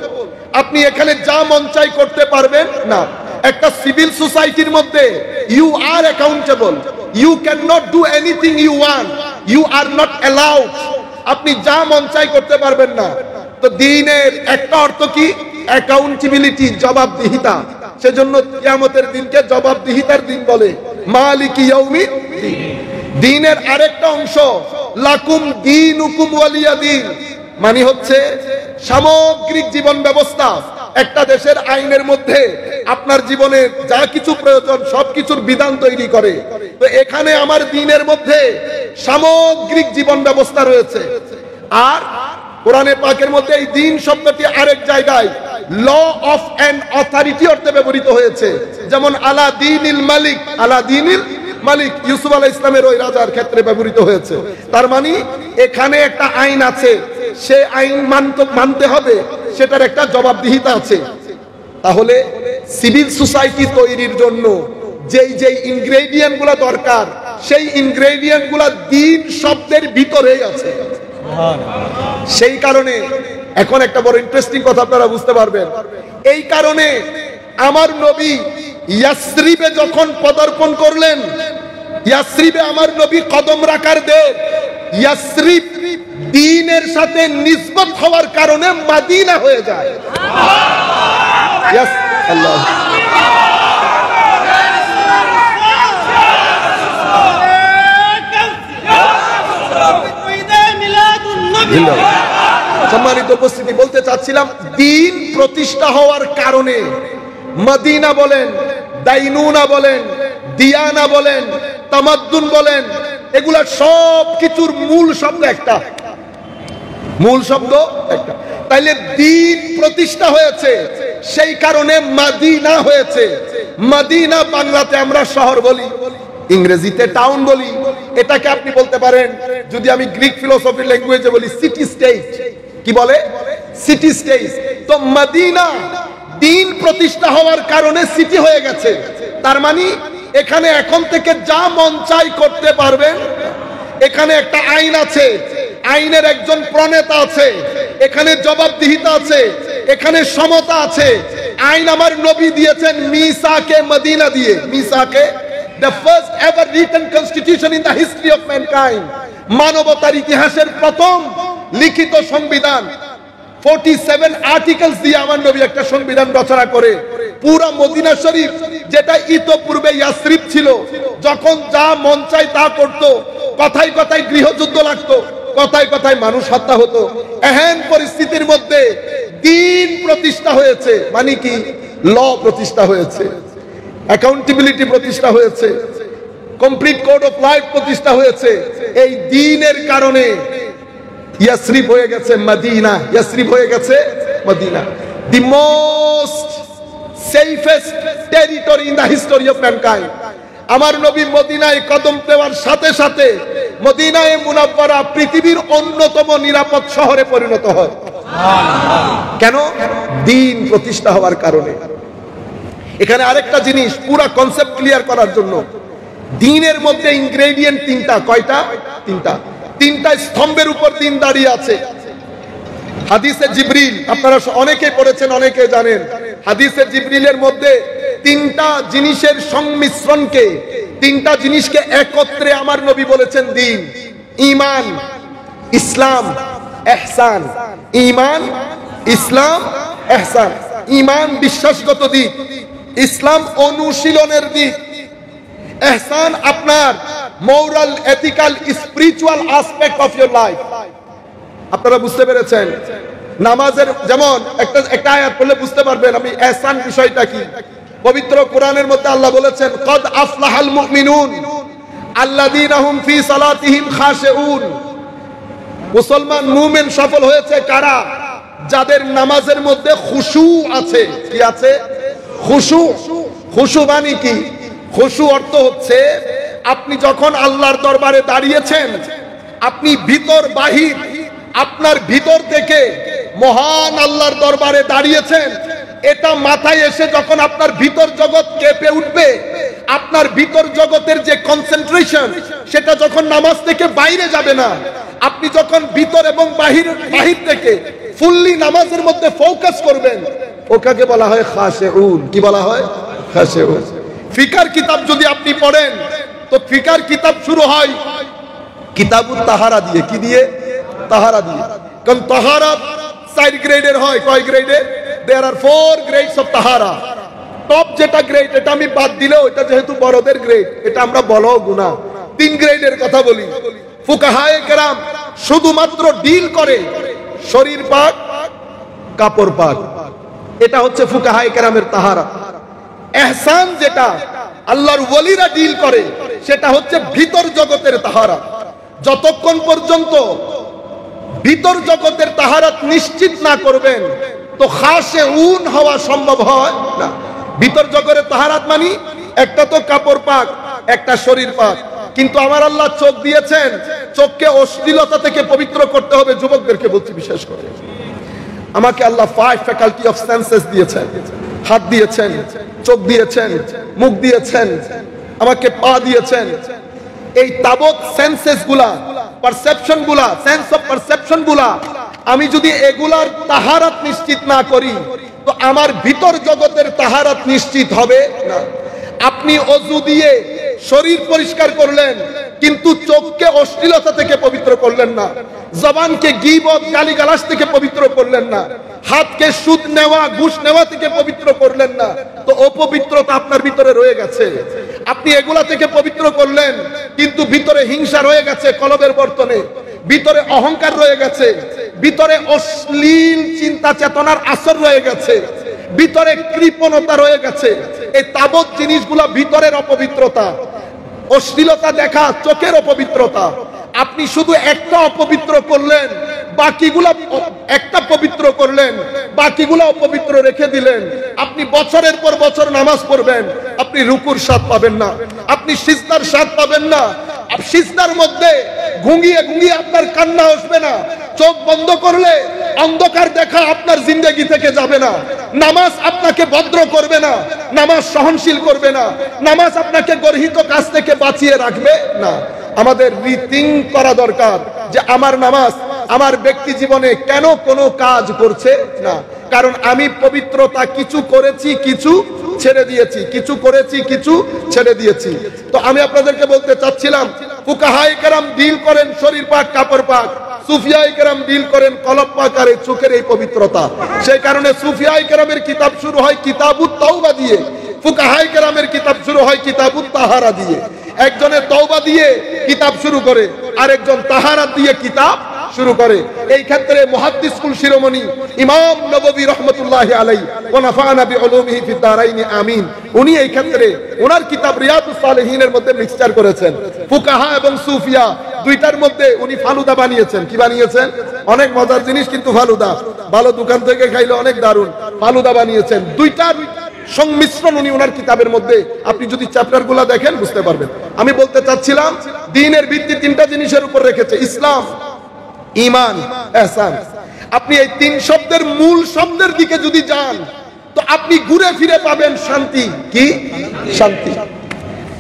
S1: আপনি এখানে যা মন চাই করতে পারবেন না। একটা সিভিল সোসাইটির মধ্যে you are accountable. You cannot do anything you want. You are not allowed, আপনি যা মন চাই করতে পারবেন না। তো দ্বীনের একটা অর্থ কি? অ্যাকাউন্টেবিলিটি, জবাবদিহিতা। সেজন্য কিয়ামতের দিনকে জবাবদিহিতার দিন বলে, মালিকি ইয়াউমিদ্দিন। দ্বীনের আরেকটা অংশ লাকুম দীনুকুম ওয়ালিয়া দীন, মানে হচ্ছে সামগ্রিক জীবন ব্যবস্থা। একটা দেশের আইনের মধ্যে আপনার জীবনে যা কিছু প্রয়োজন সবকিছুর বিধান তৈরি করে। তো এখানে আমার দ্বীনের মধ্যে সামগ্রিক জীবন ব্যবস্থা রয়েছে। আর কোরআনে পাকের মধ্যে এই দ্বীন শব্দটি আরেক জায়গায় ল অফ অ্যান অথরিটি অর্থে ব্যবহৃত হয়েছে। যেমন আলা দীনিল মালিক, আলা দীনিল মালিক ইউসুফ আলাইহিস সালামের ওই রাজার ক্ষেত্রে ব্যবহৃত হয়েছে। তার মানে এখানে একটা আইন আছে, সে আইন মানতে হবে, সেটার একটা জবাবদিহিতা আছে। তাহলে সিভিল সোসাইটি তৈরির জন্য যেই যেই ইনগ্রেডিয়েন্ট গুলা দরকার, সেই ইনগ্রেডিয়েন্ট গুলা দ্বীন শব্দের ভিতরেই আছে। সেই কারণে এখন একটা বড় ইন্টারেস্টিং কথা আপনারা বুঝতে পারবেন। এই কারণে আমার নবী ইয়াসরিবে যখন পদার্পণ করলেন, ইয়াসরিবে আমার নবী কদম রাখার দেব, ইয়াসরিব দ্বীনের সাথে নিসবত হওয়ার কারণে মদিনা হয়ে যায়। আল্লাহ সম্মানিত উপস্থিতি, বলতে চাচ্ছিলাম দ্বীন প্রতিষ্ঠা হওয়ার কারণে মদিনা বলেন, দাইনুনা বলেন, দিয়ানা বলেন, তামাদ্দুন বলেন, এগুলা সব কিছুর মূল শব্দ একটা, মূল শব্দ একটা। তাইলে দ্বীন প্রতিষ্ঠা হয়েছে, সেই কারণে মদিনা হয়েছে। মদিনা বাংলাতে আমরা শহর বলি, ইংরেজিতে টাউন বলি। এটাকে আপনি বলতে পারেন, যদি আমি গ্রিক ফিলোসফি ল্যাঙ্গুয়েজে বলি, সিটি স্টেট। কি বলে? City state. তো মদিনা দ্বীন প্রতিষ্ঠা হওয়ার কারণে সিটি হয়ে গেছে। তার মানে এখানে এখন থেকে যা মন চাই করতে পারবেন। এখানে একটা আইন আছে, আইনের একজন প্রণেতা আছে, এখানে জবাবদিহিতা আছে, এখানে সমতা আছে। আইন আমার নবী দিয়েছেন মিসাকে মদিনা দিয়ে। মিসাকে, the first ever written constitution in the history of mankind, মানবতার ইতিহাসের প্রথম লিখিত সংবিধান। 47 আর্টিকেলস দিয়ে আমার নবী একটা সংবিধান রচনা করে পুরো মদিনা শরীফ, যেটা ইতোপূর্বে ইয়াসরিব ছিল, যখন যা মন চাই তা করত। কথায় কথায় গৃহযুদ্ধ লাগতো, কথায় কথায় মানুষ হত্যা হতো। এহেন পরিস্থিতির মধ্যে দ্বীন প্রতিষ্ঠা হয়েছে, মানে কি? ল প্রতিষ্ঠা হয়েছে, অ্যাকাউন্টেবিলিটি প্রতিষ্ঠা হয়েছে, কমপ্লিট কোড অফ লাইফ প্রতিষ্ঠা হয়েছে। এই দ্বীনের কারণে ইয়াসরিব হয়ে গেছে মদিনা, ইয়াসরিব হয়ে গেছে Medina. The most safest territory in the history of mankind. আমার নবী মদিনায় কদম দেওয়ার সাথে সাথে মদিনায়ে মুনাওয়ারা পৃথিবীর অন্যতম নিরাপদ শহরে পরিণত হয়। কেন? দ্বীন প্রতিষ্ঠা হওয়ার কারণে। এখানে আরেকটা জিনিস পুরো কনসেপ্ট ক্লিয়ার করার জন্য, দ্বীনের মধ্যে ইনগ্রেডিয়েন্ট তিনটা। কয়টা? তিনটা। তিনটা স্তম্ভের উপর দ্বীন দাঁড়িয়ে আছে। হাদিসে জিবরিল আপনারা অনেকেই পড়েছেন, অনেকে জানেন। হাদিসে জিবরিলের মধ্যে তিনটা জিনিসের সংমিশ্রণকে, তিনটা জিনিসকে একত্রে আমার নবী বলেছেন দ্বীন। ঈমান, ইসলাম, ইহসান। ঈমান, ইসলাম, ইহসান। ঈমান বিশ্বাসগত দিক, ইসলাম অনুশীলনের দিক, ইহসান আপনার moral, ethical, spiritual aspect of your life. আপনারা বুঝতে পেরেছেন? নামাজের যেমন একটা আয়াত পড়লে বুঝতে পারবেন আমি ইহসান বিষয়টা কি। পবিত্র কোরআনের মধ্যে আল্লাহ বলেছেন, কদ আফলাহাল মুমিনুন আল্লাযীনা হুম ফি সালাতিহিম খাশিউন। মুসলমান মুমিন সফল হয়েছে কারা? যাদের নামাজের মধ্যে খুশু আছে। কি আছে? খুশু। খুশু মানে কি? খুশু অর্থ হচ্ছে আপনি যখন আল্লাহর দরবারে দাঁড়িয়েছেন, আপনি ভিতর বাহির, আপনার ভিতর থেকে মহান আল্লাহর দরবারে দাঁড়িয়েছেন, এটা মাথায় এসে যখন আপনার ভিতর জগৎ কেঁপে উঠবে, আপনার ভিতর জগতের যে কনসেন্ট্রেশন, সেটা যখন নামাজ থেকে বাইরে যাবে না, আপনি যখন ভিতর এবং বাহির থেকে ফুললি নামাজের মধ্যে ফোকাস করবেন, ওটাকে বলা হয় খাশিউন। কি বলা হয়? খাশিউন। ফিকার কিতাব যদি আপনি পড়েন, তো ফিকার কিতাব শুরু হয় কিতাবুত তাহারা দিয়ে। কি দিয়ে? তাহারা দিয়ে। কারণ তাহারা 4 গ্রেডের হয়। কয় গ্রেডের? দেয়ার আর 4 গ্রেডস অফ তাহারা। টপ যেটা গ্রেড, এটা আমি বাদ দিলেও এটা যেহেতু বড়দের গ্রেড, এটা আমরা বলো গুনাহ। 3 গ্রেডের কথা বলি। ফুকাহায়ে কেরাম শুধুমাত্র ডিল করে শরীর পাক, কাপড় পাক। এটা হচ্ছে ফুকাহায়ে কেরামের তাহারা। ইহসান যেটা আল্লাহর ওলিরা ডিল করে, সেটা হচ্ছে ভিতর জগতের তাহারা। যতক্ষণ পর্যন্ত ভিতর জগতের তাহারাত নিশ্চিত না করবেন, তো খাশিউন হওয়া সম্ভব হয় না। ভিতর জগতের তাহারাত মানে একটা তো কাপড় পাক, একটা শরীর পাক। কিন্তু আমার আল্লাহ চোখ দিয়েছেন, চোখকে অশ্লীলতা থেকে পবিত্র করতে হবে। যুবকদেরকে বলছি বিশেষ করে, আমাকে আল্লাহ 5 ফ্যাকাল্টি অফ সেন্সেস দিয়েছেন। হাত দিয়েছেন, চোখ দিয়েছেন, মুখ দিয়েছেন, আমাকে পা দিয়েছেন। এই তাবৎ সেন্সেস গুলা, পারসেপশন গুলা, সেন্স অফ পারসেপশন গুলা, আমি যদি এগুলার তাহারাত নিশ্চিত না করি, তো আমার ভিতর জগতের তাহারাত নিশ্চিত হবে না। আপনি ওযু দিয়ে শরীর পরিষ্কার করলেন, কিন্তু চোখকে অশ্লীলতা থেকে পবিত্র করলেন না, জবানকে গীবত গালিগালাজ থেকে পবিত্র করলেন না, হাতকে সুদ নেওয়া ঘুষ নেওয়া থেকে পবিত্র করলেন না, তো অপবিত্রতা আপনার ভিতরে রয়ে গেছে। আপনি এগুলা থেকে পবিত্র করলেন, কিন্তু ভিতরে হিংসা রয়ে গেছে কলবের বর্তনে, ভিতরে অহংকার রয়ে গেছে, ভিতরে অশ্লীল চিন্তা চেতনার আসর রয়ে গেছে, ভিতরে কৃপণতা রয়ে গেছে। এই তাবৎ জিনিসগুলা ভিতরের অপবিত্রতা। অশ্লীলতা দেখা চোখের অপবিত্রতা। আপনি শুধু একটা অপবিত্র করলেন, বাকিগুলা একটা পবিত্র করলেন, বাকিগুলা অপবিত্র রেখে দিলেন। আপনি বছরের পর বছর নামাজ পড়বেন, আপনি রুকুর স্বাদ পাবেন না, আপনি সিজদার স্বাদ পাবেন না। সিজদার মধ্যে ঘুঙিয়ে ঘুঙিয়ে আপনার কান্না আসবে না। চোখ বন্ধ করলে অন্ধকার দেখা আপনার জিন্দেগি থেকে যাবে না। নামাজ আপনাকে ভদ্র করবে না, নামাজ সহনশীল করবে না, নামাজ আপনাকে গর্হিত কাজ থেকে বাঁচিয়ে রাখবে না। আমাদের রিথিং করা দরকার যে আমার নামাজ আমার ব্যক্তি জীবনে কেন কোনো কাজ করছে না। কারণ আমি পবিত্রতা কিছু করেছি, কিছু ছেড়ে দিয়েছি, কিছু করেছি, কিছু ছেড়ে দিয়েছি। তো আমি আপনাদেরকে বলতে চাচ্ছিলাম, ফুকাহায়ে কেরাম ডিল করেন শরীর পাক, কাপড় পাক, সুফিয়ায়ে কেরাম ডিল করেন কলব পাক আর চোখের এই পবিত্রতা। সেই কারণে সুফিয়ায়ে কেরামের কিতাব শুরু হয় কিতাবুত তাওবা দিয়ে, ফুকাহায়ে কেরামের কিতাব শুরু হয় কিতাবুত তাহারা দিয়ে। একজনের তওবা দিয়ে কিতাব শুরু করে, আরেকজন তাহারাত দিয়ে কিতাব শুরু করে। এই ক্ষেত্রে মুহাদ্দিস কুল শিরোমণি ইমাম নববী রাহমাতুল্লাহি আলাইহি ওয়া নাফা'না বিউলুমিহি ফিদ দারাইনি আমিন, উনি এই ক্ষেত্রে ওনার কিতাব রিয়াদুস সালিহিনের মধ্যে মিক্সচার করেছেন। ফুকাহা এবং সুফিয়া দুইটার মধ্যে উনি ফালুদা বানিয়েছেন। কি বানিয়েছেন? অনেক মজার জিনিস, কিন্তু ফালুদা ভালো দোকান থেকে খাইলে অনেক দারুণ। ফালুদা বানিয়েছেন। দুইটার সংমিশ্রণ উনি ওনার কিতাবের মধ্যে, আপনি যদি চ্যাপ্টার গুলা দেখেন বুঝতে পারবেন। আমি বলতে চাচ্ছিলাম, দ্বীনের ভিত্তি 3টা জিনিসের উপর রেখেছে, ইসলাম, ঈমান, ইহসান। আপনি এই 3 শব্দের মূল শব্দের দিকে যদি যান, তো আপনি ঘুরে ফিরে পাবেন শান্তি। কি? শান্তি।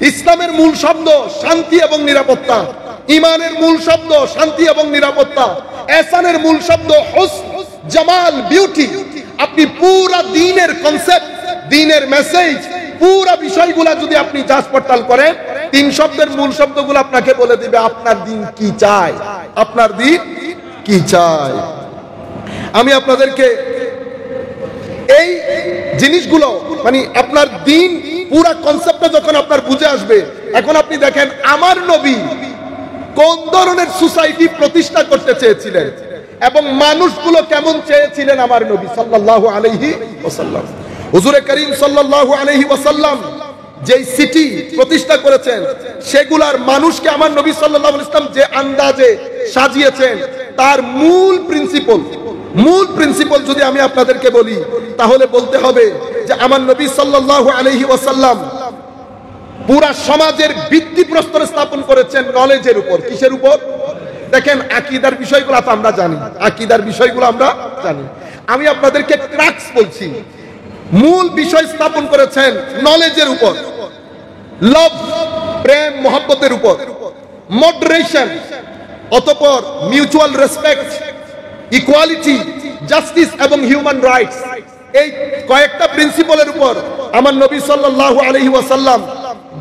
S1: ইসলামের মূল শব্দ শান্তি এবং নিরাপত্তা, ঈমানের মূল শব্দ শান্তি এবং নিরাপত্তা, ইহসানের মূল শব্দ হুসন, জামাল, বিউটি। আপনি পুরা দ্বীনের কনসেপ্ট, দ্বীনের মেসেজ, পুরা বিষয়গুলা যদি আপনি যাচ পড়তাল করেন, 3 শব্দের মূল শব্দগুলো আপনাকে বলে দিবে আপনার দ্বীন কি চায়, আপনার দ্বীন কি চায়। আমি আপনাদেরকে এই জিনিসগুলো মানে আপনার দ্বীন পুরা কনসেপ্টটা যখন আপনার বুঝে আসবে, এখন আপনি দেখেন আমার নবী কোন ধরনের সোসাইটি প্রতিষ্ঠা করতে চেয়েছিলেন এবং মানুষগুলো কেমন চেয়েছিলেন আমার নবী সাল্লাল্লাহু আলাইহি ওয়াসাল্লাম। হুজুরে করিম সাল্লাল্লাহু আলাইহি ওয়াসাল্লাম যেই সিটি প্রতিষ্ঠা করেছেন, সেগুলার মানুষকে আমার নবী সাল্লাল্লাহু আলাইহি ওয়াসাল্লাম যে আন্দাজে সাজিয়েছেন, তার মূল প্রিন্সিপাল যদি আমি আপনাদেরকে বলি, তাহলে বলতে হবে যে আমার নবী সাল্লাল্লাহু আলাইহি ওয়াসাল্লাম পুরা সমাজের ভিত্তিপ্রস্তর স্থাপন করেছেন নলেজের উপর। কিসের উপর? দেখেন, আকীদার বিষয়গুলো তো আমরা জানি, আকীদার বিষয়গুলো আমরা জানি। আমি আপনাদেরকে ক্রাক্স বলছি, মূল বিষয় স্থাপন করেছেন নলেজের উপর, লাভ, প্রেম, মহব্বতের উপর, মডারেশন, অতঃপর মিউচুয়াল রেসপেক্ট, ইকুয়ালিটি, জাস্টিস এবং হিউম্যান রাইটস। এই কয়েকটা প্রিন্সিপালের উপর আমার নবী সাল্লাল্লাহু আলাইহি ওয়াসাল্লাম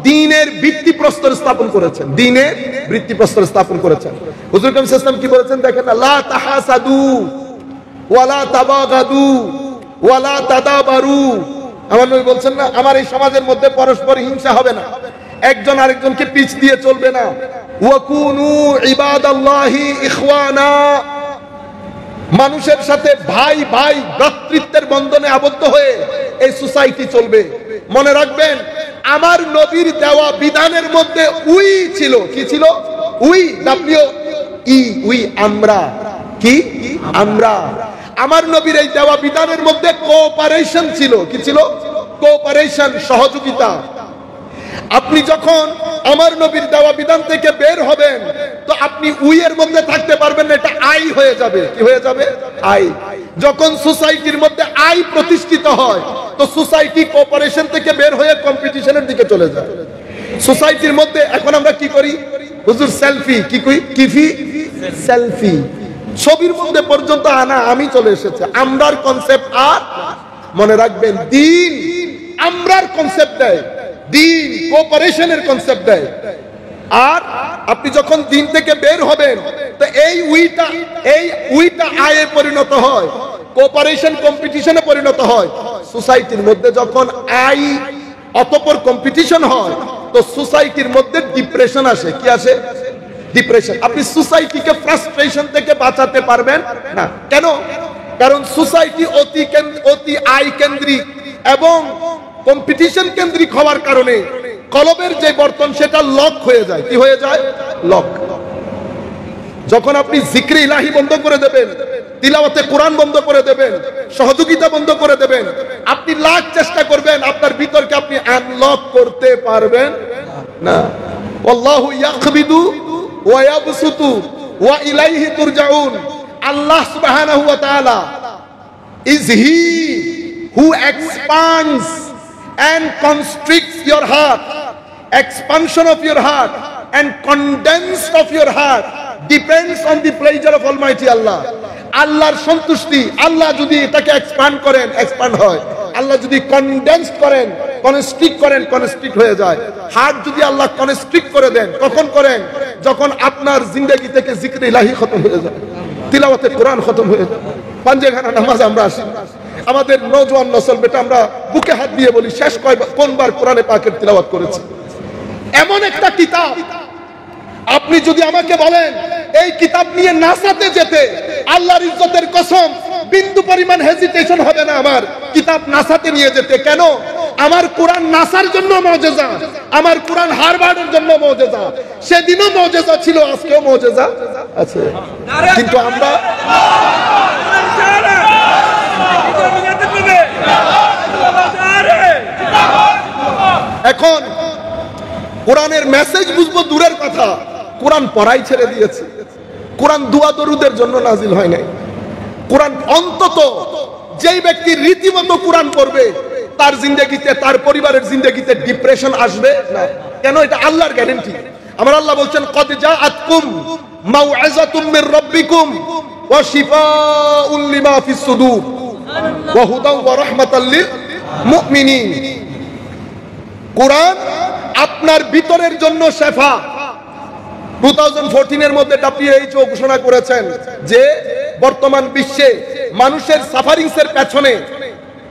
S1: দ্বীনের ভিত্তিপ্রস্তর স্থাপন করেছেন, দ্বীনের ভিত্তিপ্রস্তর স্থাপন করেছেন। হুজুর কারীম সাল্লাল্লাহু আলাইহি ওয়াসাল্লাম কি বলেছেন দেখেন না, লা তাহাসাদু ওয়ালা তাবাগাদু ওয়ালা তাদাবারু। আমার নবী বলছেন না, আমার এই সমাজের মধ্যে পরস্পর হিংসা হবে না, একজন আরেকজনকে পিছ দিয়ে চলবে না। ওয়াকুনু ইবাদাল্লাহি ইখওয়ানা, মানুষের সাথে ভাই ভাই ভ্রাতৃত্বের বন্ধনে আবদ্ধ হয়ে এই সোসাইটি চলবে। মনে রাখবেন, আমার নবীর দেওয়া বিধানের মধ্যে উই ছিল। কি ছিল? উই, ডাব্লিউ ই, উই, আমরা। কি? আমরা। আমার নবীর এই দেওয়া বিধানের মধ্যে কোঅপারেশন ছিল। কি ছিল? কোঅপারেশন, সহযোগিতা। আপনি যখন আমার নবীর দেওয়া বিধান থেকে বের হবেন, তো আপনি উই এর মধ্যে থাকতে পারবেন না, এটা আই হয়ে যাবে। কি হয়ে যাবে? আই। যখন সোসাইটির মধ্যে আই প্রতিষ্ঠিত হয়, তো সোসাইটি কোঅপারেশন থেকে বের হয়ে কম্পিটিশনের দিকে চলে যায়। সোসাইটির মধ্যে এখন আমরা কি করি? হুজুর সেলফি, কি কই? কিফি, সেলফি। ছবির মধ্যে পর্যন্ত আনা আমি চলে এসেছে। আমরার কনসেপ্ট আর মনে রাখবেন, দ্বীন আমরার কনসেপ্ট দেয়, দ্বীন কোঅপারেশনের কনসেপ্ট দেয়। আর আপনি যখন দ্বীন থেকে বের হবেন, তো এই উইটা আয়ে পরিণত হয়, কোঅপারেশন কম্পিটিশনে পরিণত হয়। সোসাইটির মধ্যে যখন আই অতঃপর কম্পিটিশন হয়, তো সোসাইটির মধ্যে ডিপ্রেশন আসে। কি আসে? ডিপ্রেশন। আপনি সোসাইটিকে ফ্রাস্ট্রেশন থেকে বাঁচাতে পারবেন না। কেন? কারণ সোসাইটি অতি আই কেন্দ্রিক এবং কম্পিটিশন কেন্দ্রিক হওয়ার কারণে কলবের যে বর্তন সেটা লক হয়ে যায়। কি হয়ে যায়? লক। যখন আপনি জিক্রে ইলাহি বন্ধ করে দেবেন, তিলাওয়াতে কোরআন বন্ধ করে দেবেন, সহযোগিতা বন্ধ করে দেবেন, আপনি লাখ চেষ্টা করবেন, আপনার ভিতরকে আপনি আনলক করতে পারবেন না। আল্লাহু ইয়াকবিদু ওয়া ইয়াবসুতু ওয়া ইলাইহি তুরজাউন। আল্লাহ সুবহানাহু ওয়া তাআলা is he who expands and constricts your heart. Expansion of your heart and condensed of your heart depends on the pleasure of Almighty Allah. আল্লাহর সন্তুষ্টি, আল্লাহ যদি এটাকে এক্সপ্যান্ড করেন, এক্সপ্যান্ড হয়। আল্লাহ যদি কনডেন্সড করেন, কনস্ট্রিক্ট করেন, কনস্ট্রিক্ট হয়ে যায়। হার্ট যদি আল্লাহ কনস্ট্রিক্ট করে দেন, কখন করেন? যখন আপনার জিন্দেগি থেকে জিক্রে ইলাহি খতম হয়ে যায়, তিলাওয়াতে কোরআন খতম হয়ে যায়। পাঞ্জেখানা নামাজ আমরা আসি, আমাদের নওজোয়ান নসল বেটা আমরা বুকে হাত দিয়ে বলি, শেষ কোনবার কোরআনে পাকের তিলাওয়াত করেছি? এমন একটা কিতাব, আপনি যদি আমাকে বলেন এই কিতাব নিয়ে নাসাতে যেতে, আল্লাহর ইজ্জতের কসম বিন্দু পরিমাণ হেজিটেশন হবে না আমার কিতাব নাসাতে নিয়ে যেতে। কেন? আমার কোরআন নাসার জন্য মুজিজা, আমার কোরআন হারবার্ডের জন্য মুজিজা। সেদিনও মুজিজা ছিল, আজকেও মুজিজা আছে। কিন্তু আমরা এখন কোরআনের মেসেজ বুঝবো দূরের কথা, কোরআন পড়াই ছেড়ে দিয়েছে। কোরআন দুয়া দরুদের জন্য নাজিল হয় নাই। কোরআন অন্তত যেই ব্যক্তি রীতিমতো কোরআন পড়বে, তার জিন্দেগিতে, তার পরিবারের জিন্দেগিতে ডিপ্রেশন আসবে না। কেন? এটা আল্লাহর গ্যারান্টি। আমার আল্লাহ বলছেন, কদ জাআতকুম মাউইযাতুম মির রাব্বিকুম ওয়া শিফাউন লিমা ফিস সুদূর ওয়া হুদাও ওয়া রাহমাতাল লিল মুমিনিন। কোরআন আপনার ভিতরের জন্য শেফা। 2014 এর মধ্যে WHO ঘোষণা করেছেন যে বর্তমান বিশ্বে মানুষের সাফারিংস এর পেছনে,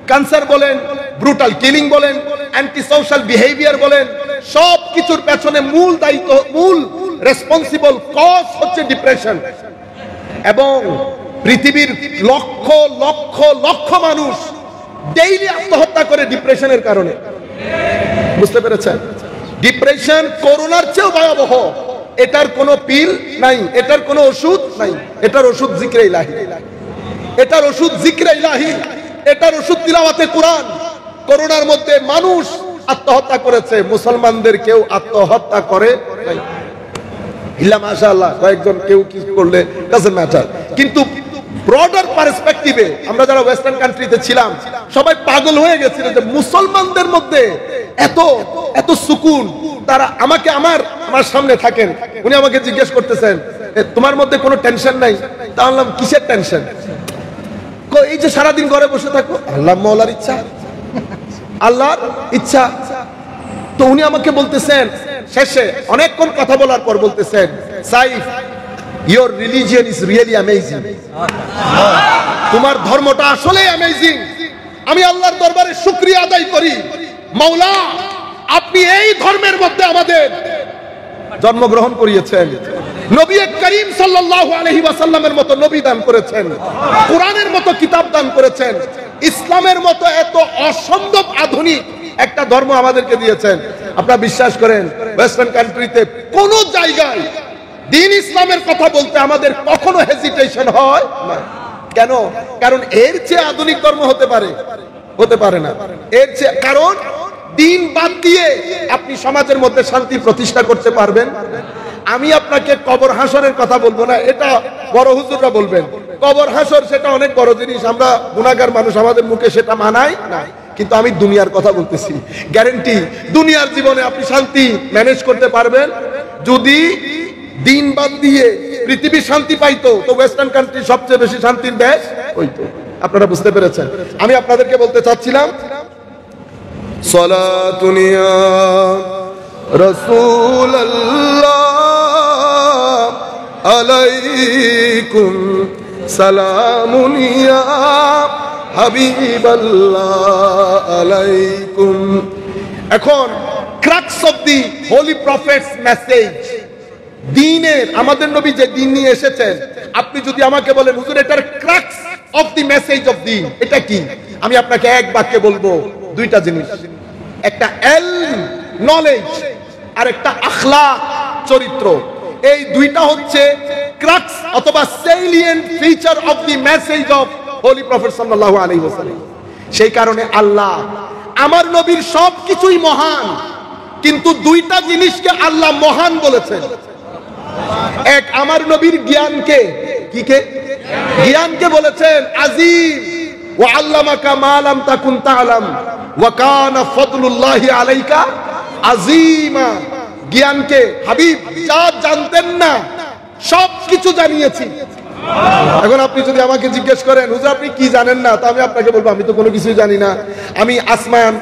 S1: ক্যান্সার বলেন, ব্রুটাল কিলিং বলেন, অ্যান্টি সোশ্যাল বিহেভিয়ার বলেন, সব কিছুর পেছনে মূল দায়িত্ব, মূল রেসপন্সিবল কজ হচ্ছে ডিপ্রেশন। এবং পৃথিবীর লক্ষ লক্ষ লক্ষ মানুষ ডেইলি আত্মহত্যা করে ডিপ্রেশনের কারণে। বুঝতে পেরেছেন? ডিপ্রেশন করোনার চেয়েও ভয়াবহ। এটার কোনো পিল নাই, এটার কোনো ওষুধ নাই। এটার ওষুধ জিক্রে ইলাহি, এটার ওষুধ জিক্রে ইলাহি, এটার ওষুধ তিলাওয়াতে কোরআন। করোনার মধ্যে মানুষ আত্মহত্যা করেছে, মুসলমানদের কেউ আত্মহত্যা করে নাই। ইল্লা মাশাআল্লাহ কয়েকজন কেউ কি করলে ডাজন্ট ম্যাটার। কিন্তু ব্রডার পার্সপেক্টিভে আমরা যারা ওয়েস্টার্ন কান্ট্রিতে ছিলাম, সবাই পাগল হয়ে গেছিল যে মুসলমানদের মধ্যে এত এত সুকুন। তারা আমাকে আমার সামনে থাকেন, উনি আমাকে জিজ্ঞেস করতেছেন, তোমার মধ্যে কোনো টেনশন নাই? তা বললাম, কিসের টেনশন? এই যে সারাদিন ঘরে বসে থাকো, আল্লাহ মাওলার ইচ্ছা, আল্লাহর ইচ্ছা। তো উনি আমাকে বলতেছেন, শেষে অনেকক্ষণ কথা বলার পর বলতেছেন, Saif, your religion is really amazing. তোমার ধর্মটা আসলেই অ্যামেজিং। আমি আল্লাহর দরবারে শুকরিয়া আদায় করি, মাওলা আপনি এই ধর্মের মধ্যে আমাদের জন্মগ্রহণ করিয়েছেন, নবী করিম সাল্লাল্লাহু আলাইহি ওয়াসাল্লামের মতো নবী দান করেছেন, কোরআনের মতো কিতাব দান করেছেন, ইসলামের মতো এত অসম্ভব আধুনিক একটা ধর্ম আমাদেরকে দিয়েছেন। আপনারা বিশ্বাস করেন ওয়েস্টার্ন কান্ট্রিতে কোন জায়গায় দ্বীন ইসলামের কথা বলতে আমাদের কখনো হেজিটেশন হয় না। কেন? কারণ এর চেয়ে আধুনিক ধর্ম হতে পারে না। এর চেয়ে, কারণ দ্বীন বাদ দিয়ে আপনি সমাজের মধ্যে শান্তি প্রতিষ্ঠা করতে পারবেন। আমি আপনাকে কবর হাসরের কথা বলবো না, এটা বড় হুজুররা বলবেন। কবর হাসর সেটা অনেক বড় জিনিস, আমরা গুনাহগার মানুষ, আমাদের মুখে সেটা মানায় না। কিন্তু আমি দুনিয়ার কথা বলতেছি, গ্যারান্টি দুনিয়ার জীবনে আপনি শান্তি ম্যানেজ করতে পারবেন যদি দিন বাদ দিয়ে পৃথিবী শান্তি পাইতো, তো ওয়েস্টার্ন কান্ট্রি সবচেয়ে বেশি শান্তির দেশ হইতো। আপনারা বুঝতে পেরেছেন? আমি আপনাদেরকে বলতে চাচ্ছিলাম, সালাতুন ইয়া রাসূলুল্লাহ আলাইকুম, সালামুন ইয়া হাবিবাল্লাহ আলাইকুম। এখন crux of the holy prophet's message, দ্বীনের, আমাদের নবী যে দ্বীন নিয়ে এসেছেন, আপনি যদি আমাকে বলেন হুজুর এটার crux of the message of দ্বীন এটা কি, আমি আপনাকে এক বাক্যে বলবো দুইটা জিনিস, একটা ইলম নলেজ আর একটা আখলাক চরিত্র। এই দুইটা হচ্ছে ক্রাক্স অথবা সেলিয়েন্ট feature of the message of Holi prophet সাল্লাল্লাহু আলাইহি ওয়াসাল্লাম। সেই কারণে আল্লাহ আমার নবীর সবকিছুই মহান, কিন্তু দুইটা জিনিসকে আল্লাহ মহান বলেছেন। এক, আমার নবীর জ্ঞানকে, জ্ঞানকে বলেছেন আজিম, ওয়া আল্লামাকা মা লাম তাকুন তা'লাম ওয়া কানা ফাদলুল্লাহি আলাইকা আজিমা। জ্ঞানকে হাবিব যা জানতেন না সবকিছু জানিয়েছি। এখন আপনি যদি আমাকে জিজ্ঞেস করেন হুজুর আপনি কি জানেন না, তা আমি আপনাকে বলবো আমি তো কোনো কিছুই জানি না। আমি আসমান,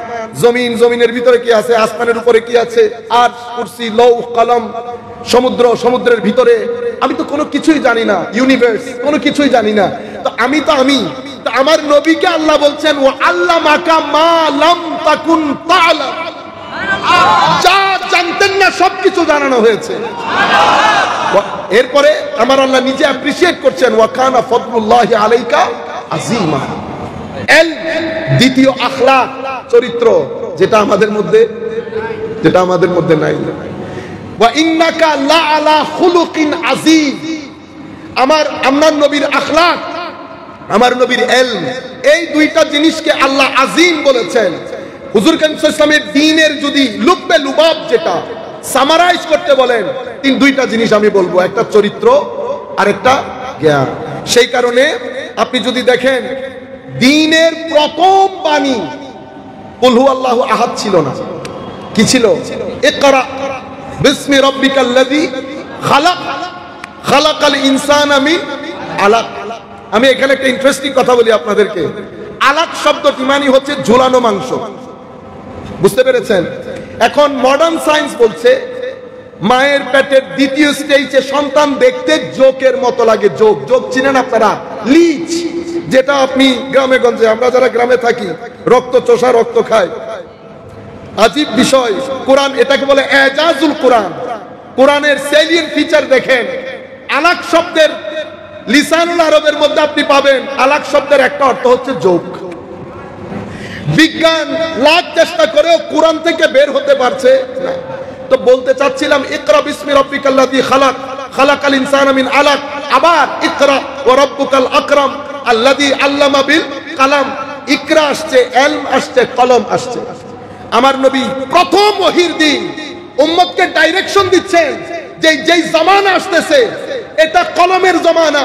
S1: জমিন, জমিনের ভিতরে কি আছে, আসমানের উপরে কি আছে, আর কুরসি, লৌহ, কলম, সমুদ্র, সমুদ্রের ভিতরে আমি তো কোনো কিছুই জানি না, ইউনিভার্স কোনো কিছুই জানি না। তো আমি তো আমার নবীকে আল্লাহ বলছেন ও আল্লামাকা মা লাম তাকুন তা'লাম, যা জানতেন না সবকিছু জানানো হয়েছে। এরপরে আমার আল্লাহ নিজে অ্যাপ্রিশিয়েট করছেন ওয়া কানা ফাদলুল্লাহি আলাইকা আযীমা। দ্বিতীয় আখলাক চরিত্র, যেটা আমাদের মধ্যে নাই। ওয়া ইন্নাকা লা আলা খুলুকিন আযীম। আমার নবীর আখলাক, আমার নবীর ইলম, এই দুইটা জিনিসকে আল্লাহ আযীম বলেছেন। হুজুর কারীম সাল্লাল্লাহু আলাইহি ওয়াসাল্লামের দ্বীনের যদি লুব্বে লুবাব যেটা সামারাইজ করতে বলেন, দুইটা জিনিস আমি বলবো, একটা চরিত্র আর একটা জ্ঞান। সেই কারণে আপনি যদি দেখেন দ্বীনের প্রথম বাণী কুল হুয়াল্লাহু আহাদ ছিল না, কি ছিল? ইকরা বিসমি রাব্বিকাল্লাযী খালাক, খালাকাল ইনসানা মিন আলাক। আমি এখানে একটা ইন্টারেস্টিং কথা বলি আপনাদেরকে। আলাক শব্দটি মানে হচ্ছে ঝুলানো মাংস, বুঝতে পেরেছেন? এখন মডার্ন সায়েন্স বলছে মায়ের পেটের দ্বিতীয় স্টেজে সন্তান দেখতে জোকের মতো লাগে। জোক চিনেন আপনারা? লিচ, যেটা আপনি গ্রামে গঞ্জে, আমরা যারা গ্রামে থাকি, রক্ত চোষা, রক্ত খায়, আজীব বিষয়। কোরআন এটাকে বলে এজাজুল কোরআন। কোরআনের সেলিয়েন্ট ফিচার দেখেন, আলাক শব্দের লিসানুল আরবের মধ্যে আপনি পাবেন আলাক শব্দের একটা অর্থ হচ্ছে জোক। বিজ্ঞান লাখ চেষ্টা করেও কোরআন থেকে বের হতে পারছে না। তো বলতে চাচ্ছিলাম ইকরা বিসমি রাব্বিকাল্লাযী খালাক, খালাকাল ইনসানা মিন আলাক। আবার ইকরা ওয়া রাব্বুকাল আকরাম আল্লাযী আল্লামা বিল কালাম। ইকরা আসছে, ইলম আসছে, কলম আসছে। আমার নবী প্রথম ওহীর দিন উম্মতকে ডাইরেকশন দিচ্ছেন যে যেই জামানা আসতেছে এটা কলমের জামানা,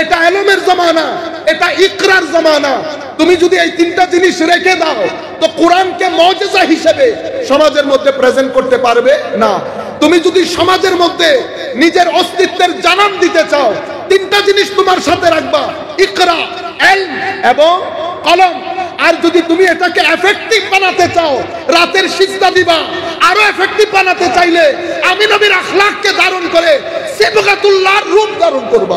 S1: এটা ইলমের জামানা, এটা ইকরার জামানা। তুমি যদি এই তিনটা জিনিস রেখে দাও তো কোরআনকে মুজিজা হিসেবে সমাজের মধ্যে প্রেজেন্ট করতে পারবে না। তুমি যদি সমাজের মধ্যে নিজের অস্তিত্বের জানান দিতে চাও, তিনটা জিনিস তোমার সাথে রাখবা, ইকরা, ইলম এবং কলম। আর যদি তুমি এটাকে এফেক্টিভ বানাতে চাও, রাতের সিজদা দিবা, আরো এফেক্টিভ বানাতে চাইলে আমি নবীর আখলাককে ধারণ করে সিবগাতুল্লাহর রূপ ধারণ করব।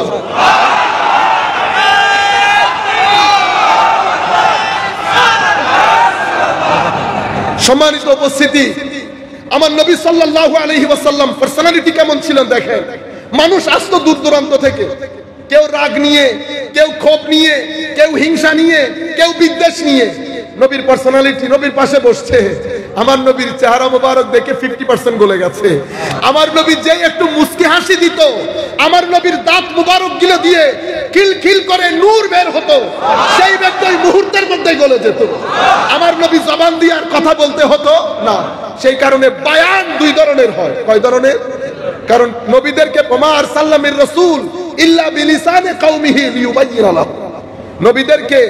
S1: সম্মানিত উপস্থিতি, আমার নবী সাল্লাল্লাহু আলাইহি ওয়াসাল্লাম পার্সোনালিটি কেমন ছিলেন দেখেন। মানুষ আসতো দূর দূরান্ত থেকে, কেউ রাগ নিয়ে, কেউ ক্ষোভ নিয়ে, কেউ হিংসা নিয়ে, কেউ বিদ্বেষ নিয়ে। নবীর পার্সোনালিটি, নবীর পাশে বসছে, আমার নবীর চেহারা মোবারক দেখে 50% গলে গেছে। আমার নবী যে একটু মুস্কি হাসি দিত, আমার নবীর দাঁত মোবারক গুলো দিয়ে খিলখিল করে নূর বের হতো, সেই ব্যক্তি ওই মুহূর্তের মধ্যেই গলে যেত। আমার নবী জবান দিয়ে আর কথা বলতে হতো না। সেই কারণে বায়ান দুই ধরনের হয়। কয় ধরনের? কারণ নবীদেরকে ওমা আরসালনামির রাসূল ইল্লা বিলিসানি কওমিহি লিয়ুবায়্যিনা লাহুম, নবীদেরকে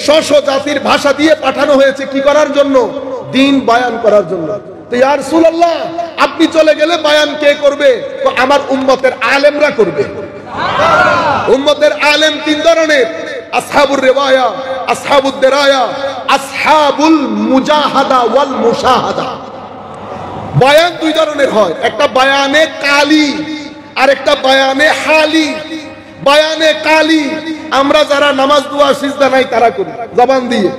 S1: স্ব জাতির ভাষা দিয়ে পাঠানো হয়েছে কি করার জন্য? দ্বীন বয়ান করার জন্য। তো ইয়া রাসূলুল্লাহ, আপনি চলে গেলে বয়ান কে করবে? তো আমার উম্মতের আলেমরা করবে। উম্মতের আলেম তিন ধরনের: আসহাবুর রিওয়ায়া, আসহাবুদ দিরায়া, আসহাবুল মুজাহাদা ওয়াল মুশাহাদা। বয়ান দুই ধরনের হয়, একটা বয়ানে কালি আর একটা বয়ানে হালি। বয়ানে কালি আমরা যারা নামাজ দোয়া সিজদা নাই তারা করি, জবান দিয়ে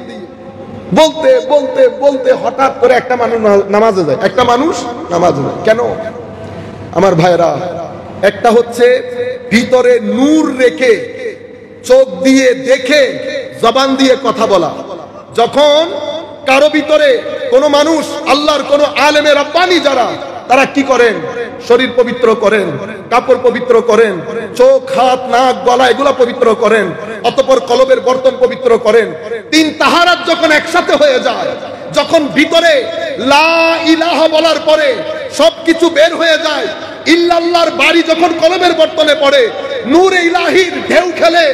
S1: বলতে বলতে বলতে হঠাৎ করে একটা মানুষ নামাজে যায়, একটা মানুষ নামাজে যায়। কেন আমার ভাইরা? একটা হচ্ছে ভিতরে নূর রেখে চোখ দিয়ে দেখে জবান দিয়ে কথা বলা। যখন কারো ভিতরে কোনো মানুষ, আল্লাহর কোনো আলেমে রাব্বানি যারা, তারা কি করেন? শরীর পবিত্র করেন, কাপড় পবিত্র করেন, চোখ হাত নাক গলা এগুলা পবিত্র করেন, অতঃপর কলবের বর্তন পবিত্র করেন। তিন তাহারাত যখন একসাথে হয়ে যায়, যখন ভিতরে লা ইলাহা বলার পরে সবকিছু বের হয়ে যায়, ইল্লাল্লাহর বাড়ি যখন কলবের বর্তনে পড়ে, নূরে ইলাহির ঢেউ খেলে,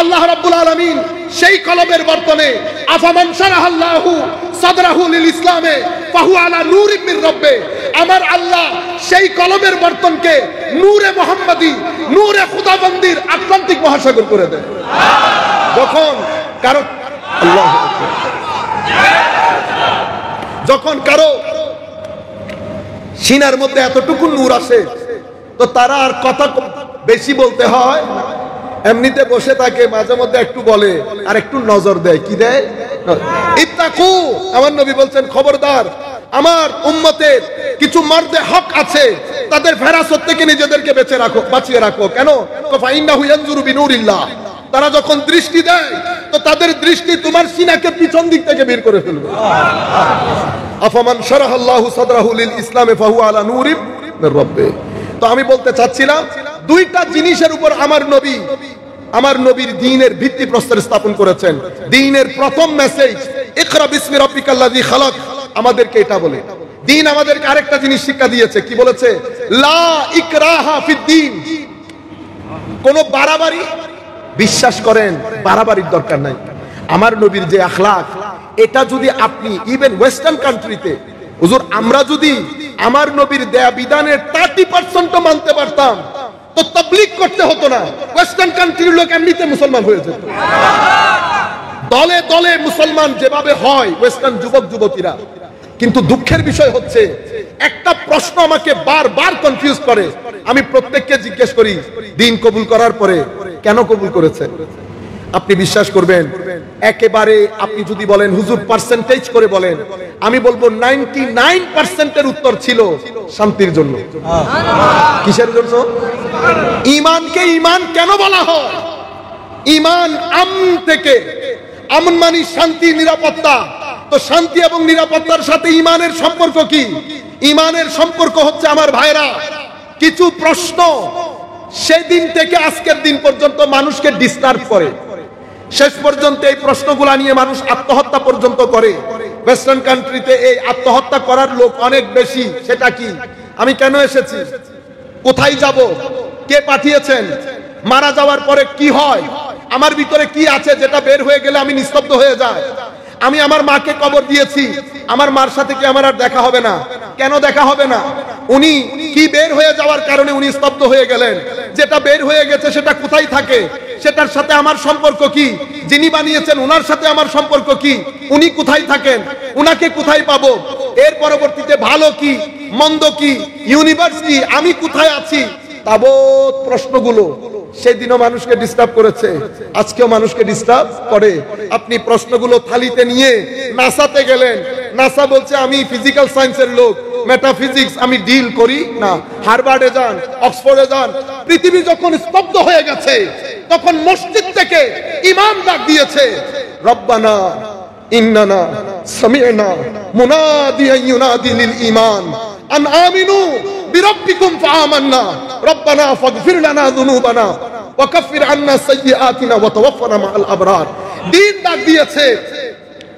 S1: আল্লাহ রাব্বুল আলামিন সেই কলবের বর্তনে আফামান শারাহাল্লাহু সাদরাহু লিল ইসলামে ফাহু আলা নূরিম মির রাব্বে, আমার আল্লাহ সেই কলবের বর্তনকে নূরে মুহাম্মাদি, নূরে খুদাবন্দির আটলান্টিক মহাসাগর করে দেয়। যখন কারো আল্লাহু আকবার, যখন কারো সিনার মধ্যে এতটুকু নূর আসে, তো তারা আর কথা বেশি বলতে হয়, এমনিতে বসে থাকে, মাঝে মধ্যে একটু বলে আর একটু নজর দেয়। কি দেয়? ইত্তাকু। আমার নবী বলছেন, খবরদার, আমার উম্মতের কিছু মর্দে হক আছে, তাদের ফেরাসত থেকে নিজেদেরকে বেঁচে রাখো, বাঁচিয়ে রাখো। কেন? ফাইন্নাহু ইয়ানজুরু বিনুরিল্লাহ, তারা যখন দৃষ্টি দেয় তো তাদের দৃষ্টি তোমার সিনাকে পিছন দিক থেকে বের করে ফেলবে। আফামান শারাহাল্লাহু সাদরাহু লিল ইসলামে ফাহু আলা নূরিম মির রাব্বে। তো আমি বলতে চাচ্ছিলাম, দুইটা জিনিসের উপর আমার নবীর দ্বীনের ভিত্তিপ্রস্তর স্থাপন করেছেন। দ্বীনের প্রথম মেসেজ ইকরা বিসমি রাব্বিকাল্লাযী খালাক, আমাদেরকে এটা বলে। দ্বীন আমাদেরকে আরেকটা জিনিস শিক্ষা দিয়েছে। কি বলেছে? লা ইকরাহা ফিদ্দীন। কোন বাড়াবাড়ি, বিশ্বাস করেন বাড়াবাড়ির দরকার নাই। আমার নবীর যে আখলাক, এটা যদি আপনি ইভেন ওয়েস্টার্ন কান্ট্রিতে, হুজুর আমরা যদি আমার নবীর দেয়া বিধানের 30% মানতে পারতাম, তো তাবলীগ করতে হতো না। ওয়েস্টার্ন কান্ট্রির লোক এমনিতে মুসলমান হয়ে যেত। দলে দলে মুসলমান যেভাবে হয় ওয়েস্টার্ন যুবক যুবতীরা। কিন্তু দুঃখের বিষয় হচ্ছে, একটা প্রশ্ন আমাকে বারবার কনফিউজ করে। আমি প্রত্যেককে জিজ্ঞেস করি, দ্বীন কবুল করার পরে কেন কবুল করেছেন? আপনি বিশ্বাস করবেন, একেবারে আপনি যদি বলেন হুজুর পার্সেন্টেজ করে বলেন, আমি বলবো 99% উত্তর ছিল শান্তির জন্য। কিসের জন্য? ঈমানকে ঈমান কেন বলা হয়? ঈমান আমন থেকে, আমন মানে শান্তি, নিরাপত্তা। তো শান্তি এবং নিরাপত্তার সাথে ঈমানের সম্পর্ক কি? ঈমানের সম্পর্ক হচ্ছে আমার ভাইরা, কিছু প্রশ্ন সেদিন থেকে আজকের দিন পর্যন্ত মানুষকে ডিস্টার্ব করে। শেষ পর্যন্ত এই প্রশ্নগুলো নিয়ে মানুষ আত্মহত্যা পর্যন্ত করে। ওয়েস্টার্ন কান্ট্রিতে এই আত্মহত্যা করার লোক অনেক বেশি। সেটা কি? আমি কেন এসেছি, কোথায় যাব, কে পাঠিয়েছেন, মারা যাওয়ার পরে কি হয়, আমার ভিতরে কি আছে যেটা বের হয়ে গেলে আমি নিস্তব্ধ হয়ে যাই। আমি আমার মাকে কবর দিয়েছি, আমার মার সাথে কি আমার আর দেখা হবে না? কেন দেখা হবে না? উনি কি বের হয়ে যাওয়ার কারণে উনি স্তব্ধ হয়ে গেলেন? যেটা বের হয়ে গেছে সেটা কোথায় থাকে? সেটার সাথে আমার সম্পর্ক কি? যিনি বানিয়েছেন ওনার সাথে আমার সম্পর্ক কি? উনি কোথায় থাকেন? উনাকে কোথায় পাবো? এর পরবর্তীতে ভালো কি মন্দ কি, ইউনিভার্স কি, আমি কোথায় আছি, তাবৎ প্রশ্নগুলো সেদিনও মানুষকে ডিস্টার্ব করেছে, আজকেও মানুষকে ডিস্টার্ব করে। আপনি প্রশ্নগুলো থালিতে নিয়ে নাসাতে গেলেন, নাসা বলছে আমি ফিজিক্যাল সায়েন্সের লোক, মেটাফিজিক্স আমি ডিল করি না। হার্ভার্ডে যান, অক্সফোর্ডে যান, পৃথিবী যখন স্তব্ধ হয়ে গেছে তখন মসজিদ থেকে ইমাম ডাক দিয়েছে, রব্বানা ইন্নানা সামি'না মুনাদিয়ান ইউনাদি লিল ঈমান আন আমিনু বিরাব্বিকুম ফাআমান্না রব্বানা ফাগফির লানা যুনুবানা ওয়া কাফির আন্না সাইয়্যাতিনা ওয়া তাওয়াফানা মাআল আবরার। দিন ডাক দিয়েছে,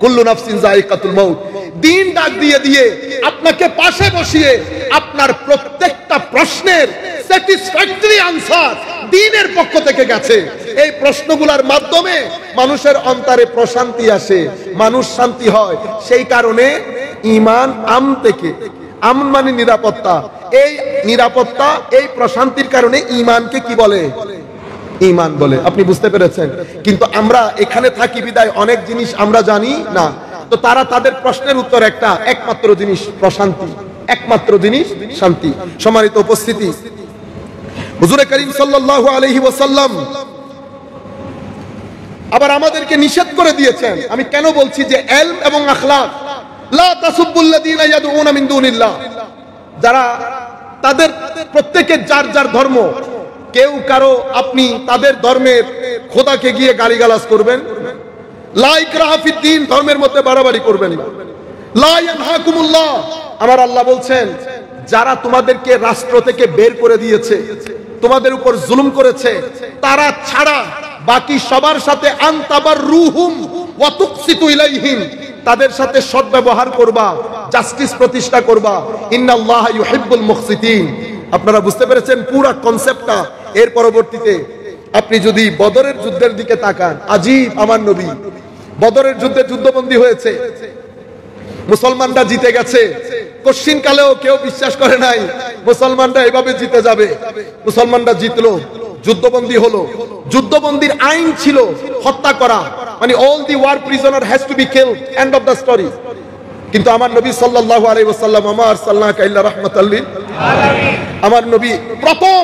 S1: কুল্লু নাফসিন যায়িকাতুল মাউত। দিন ডাক দিয়ে আপনাকে পাশে বসিয়ে আপনার প্রত্যেকটা প্রশ্নের স্যাটিসফ্যাক্টরি আনসার দ্বীনের পক্ষ থেকে গেছে। এই প্রশ্নগুলোর মাধ্যমে মানুষের অন্তরে প্রশান্তি আসে, মানুষ শান্তি হয়। সেই কারণে ঈমান থেকে, আমন মানে নিরাপত্তা, এই নিরাপত্তা এই প্রশান্তির কারণে ঈমানকে কি বলে? ঈমান বলে। আপনি বুঝতে পেরেছেন? কিন্তু আমরা এখানে থাকি বিদায় অনেক জিনিস আমরা জানি না। তো তারা তাদের প্রশ্নের উত্তর একটা, একমাত্র জিনিস প্রশান্তি, একমাত্র জিনিস শান্তি। সম্মানিত উপস্থিতি, হুজুরে করিম সাল্লাল্লাহু আলাইহি ওয়াসাল্লাম আবার আমাদেরকে নিষেধ করে দিয়েছেন। আমি কেন বলছি যে ইলম এবং আখলাক, লা তাসুবুল্লাযীনা ইয়াদউনা মিন দুনিল্লাহ, যারা তাদের প্রত্যেকের যার যার ধর্ম, কেউ কারো আপনি তাদের ধর্মের খোদাকে গিয়ে গালিগালাজ করবেন, লা ইকরাহা ফিদ্দীন, ধর্মের মধ্যে বাড়াবাড়ি করবেন না, লা ইয়ানহাকুমুল্লাহ, আমার আল্লাহ বলছেন যারা তোমাদেরকে রাষ্ট্র থেকে বের করে দিয়েছে, তোমাদের উপর জুলুম করেছে, তারা ছাড়া বাকি সবার সাথে আনতাবাররুহুম ওয়া তুকসিতু ইলাইহিম, তাদের সাথে সদ্ব্যবহার করবা, জাস্টিস প্রতিষ্ঠা করবা, ইন্নাল্লাহা ইউহিব্বুল মুকসিতিন। আপনারা বুঝতে পেরেছেন পুরো কনসেপ্টটা? এর পরবর্তীতে আপনি যদি বদরের যুদ্ধের দিকে তাকান, আজীব, আমার নবী বদরের যুদ্ধে যুদ্ধবন্দী হয়েছে, মুসলমানরা জিতে গেছে। কশিন কালেও কেউ বিশ্বাস করে নাই মুসলমানরা এভাবে জিতে যাবে। মুসলমানরা জিতলো, যুদ্ধবন্দী হলো। যুদ্ধবন্দীর আইন ছিল হত্যা করা, মানে all the war prisoner has to be killed, end of the story. কিন্তু আমার নবী সাল্লাল্লাহু আলাইহি ওয়াসাল্লাম, আমা আরসালনাকা ইল্লা রাহমাতাল লিল আলামিন, আমার নবী প্রথম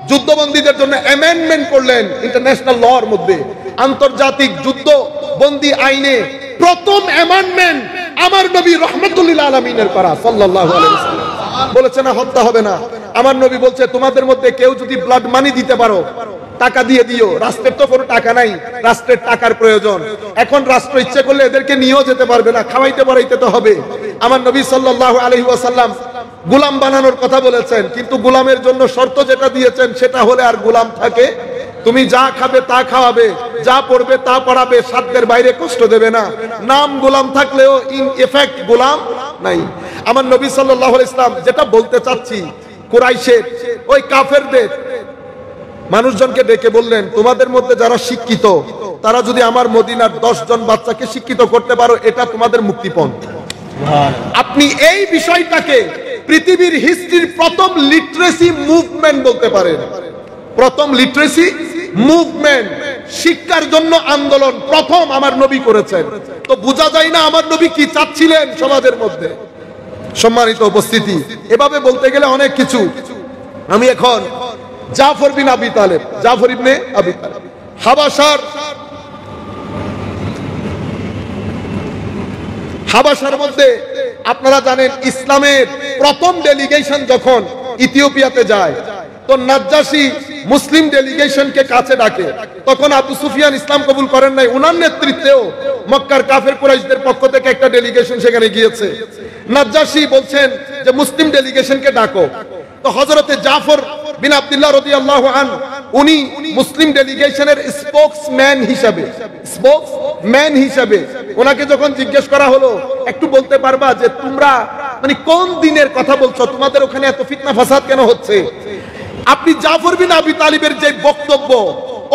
S1: যুদ্ধবন্দীদের জন্য অ্যামেন্ডমেন্ট করলেন ইন্টারন্যাশনাল লর মধ্যে, আন্তর্জাতিক যুদ্ধবন্দী আইনে প্রথম অ্যামেন্ডমেন্ট আমার নবী রাহমাতুল লিল আলামিনের করা সাল্লাল্লাহু আলাইহি ওয়াসাল্লাম। বলেছে না হত্যা হবে না। আমার নবী বলছে তোমাদের মধ্যে কেউ যদি ব্লাড মানি দিতে পারো, টাকা দিয়ে দিও। রাষ্ট্রের তো কোনো টাকা নাই, রাষ্ট্রের টাকার প্রয়োজন। এখন রাষ্ট্র ইচ্ছে করলে এদেরকে নিয়েও যেতে পারবে না, খাওয়াইতে পড়াইতে তো হবে। আমার নবী সাল্লাল্লাহু আলাইহি ওয়াসাল্লাম গোলাম বানানোর কথা বলেছেন, কিন্তু গোলামের জন্য শর্ত যেটা দিয়েছেন সেটা হলে আর গোলাম থাকে, তুমি যা খাবে তা খাওয়াবে, যা পড়বে তা পড়াবে, সাধ্যের বাইরে কষ্ট দেবে না। নাম গোলাম থাকলেও ইন এফেক্ট গোলাম নাই। আমার নবী সাল্লাল্লাহু আলাইহি ওয়াসাল্লাম যেটা বলতে চাচ্ছি, কুরাইশের ওই কাফেরদের মানুষজনকে ডেকে বললেন, তোমাদের মধ্যে যারা শিক্ষিত তারা যদি আমার মদিনার 10 জন বাচ্চাকে শিক্ষিত করতে পারো, এটা তোমাদের মুক্তিপণ। আপনি এই বিষয়টাকে পৃথিবীর হিস্ট্রির প্রথম লিটারেসি মুভমেন্ট বলতে পারেন। প্রথম লিটারেসি মুভমেন্ট, শিক্ষার জন্য আন্দোলন প্রথম আমার নবী করেছেন। তো বোঝা যায় না আমার নবী কি চাচ্ছিলেন সমাজের মধ্যে। সম্মানিত উপস্থিতি, এভাবে বলতে গেলে অনেক কিছু। আমি এখন জাফর বিন আবি তালেব, জাফর ইবনে আবি তালেব, হাবাসার মধ্যে আপনারা জানেন ইসলামের প্রথম ডেলিগেশন যখন ইথিওপিয়াতে যায়, তো নাজ্জাশী মুসলিম ডেলিগেশনকে কাছে ডাকে। তখন আবু সুফিয়ান ইসলাম কবুল করেন নাই, উনার নেতৃত্বেও মক্কার কাফের কুরাইশদের পক্ষ থেকে একটা ডেলিগেশন সেখানে গিয়েছে। নাজ্জাশী বলছেন যে মুসলিম ডেলিগেশনকে ডাকো। তো হযরতে জাফর বিন আব্দুল্লাহ রাদিয়াল্লাহু আনহু উনি মুসলিম ডেলিগেশনের স্পোকসম্যান হিসাবে ওনাকে যখন জিজ্ঞেস করা হলো, একটু বলতে পারবা যে তোমরা মানে কোন দিনের কথা বলছো, তোমাদের ওখানে এত ফিতনা ফাসাদ কেন হচ্ছে? আপনি জাফর বিন আবি তালিবের যে বক্তব্য,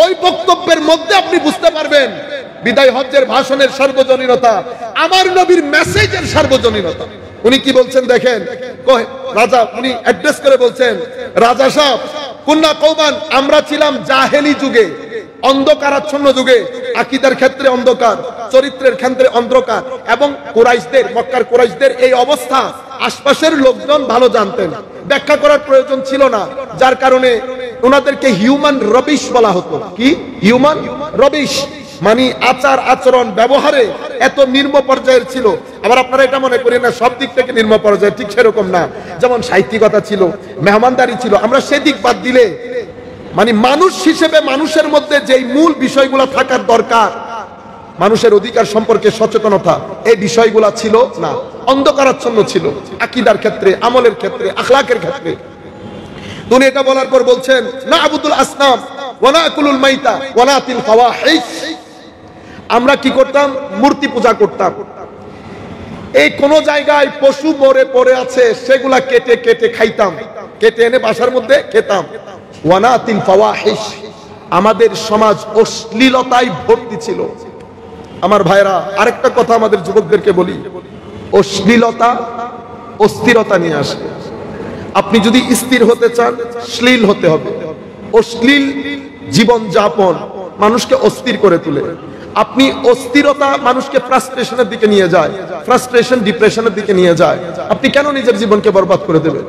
S1: ওই বক্তব্যের মধ্যে আপনি বুঝতে পারবেন বিদায় হজ্জের ভাষণের সার্বজনীনতা, আমার নবীর মেসেজের সার্বজনীনতা। উনি কি বলছেন দেখেন, রাজা উনি অ্যাড্রেস করে বলছেন, রাজা সাহেব কুন্না কওমান, আমরা ছিলাম জাহেলি যুগে, অন্ধকারাচ্ছন্ন যুগে আকীদার ক্ষেত্রে অন্ধকার, চরিত্রের ক্ষেত্রে অন্ধকার, এবং কুরাইশদের, মক্কার কুরাইশদের এই অবস্থা আশপাশের লোকজন ভালো জানতেন, ব্যাখ্যা করার প্রয়োজন ছিল না, যার কারণে ওনাদেরকে হিউম্যান রবিশ বলা হতো। কি হিউম্যান রবিশ মানে আচার আচরণ ব্যবহারে এত নিম্ন পর্যায়ের ছিল। আবার আপনারা এটা মনে করেন না সব দিক থেকে নিম্ন পর্যায়ে, ঠিক সেরকম না। যেমন সাহিত্যিকতা ছিল, মেহমানদারি ছিল, আমরা সেদিক বাদ দিলে মানে মানুষ হিসেবে মানুষের মধ্যে যেই মূল বিষয়গুলো থাকার দরকার, মানুষের অধিকার সম্পর্কে সচেতনতা, এই বিষয়গুলো ছিল না, অন্ধকারাচ্ছন্ন ছিল আকীদার ক্ষেত্রে, আমলের ক্ষেত্রে, আখলাকের ক্ষেত্রে। উনি এটা বলার পর বলছেন, না আবুদুল আসনাম ওয়া নাকুলুল মাইতা ওয়া নাতিল ফাওয়াহিশ, আমরা কি করতাম? মূর্তি পূজা করতাম। এই কোন জায়গায় পশু মরে পড়ে আছে সেগুলা কেটে কেটে খাইতাম, কেটে এনে বাসার মধ্যে খেতাম। ওয়া নাতিল ফাওয়াহিশ, আমাদের সমাজ অশ্লীলতায় ভর্তি ছিল। আমার ভাইরা, আরেকটা কথা আমাদের যুবকদেরকে বলি, অশ্লীলতা অস্থিরতা নিয়ে আসে। আপনি যদি স্থির হতে চান, শ্লীল হতে হবে। অশ্লীল জীবন যাপন মানুষকে অস্থির করে তোলে। আপনি অস্থিরতা মানুষকে ফ্রাস্ট্রেশনের দিকে নিয়ে যায়, ফ্রাস্ট্রেশন ডিপ্রেশনের দিকে নিয়ে যায়। আপনি কেন নিজের জীবনকে বরবাদ করে দেবেন?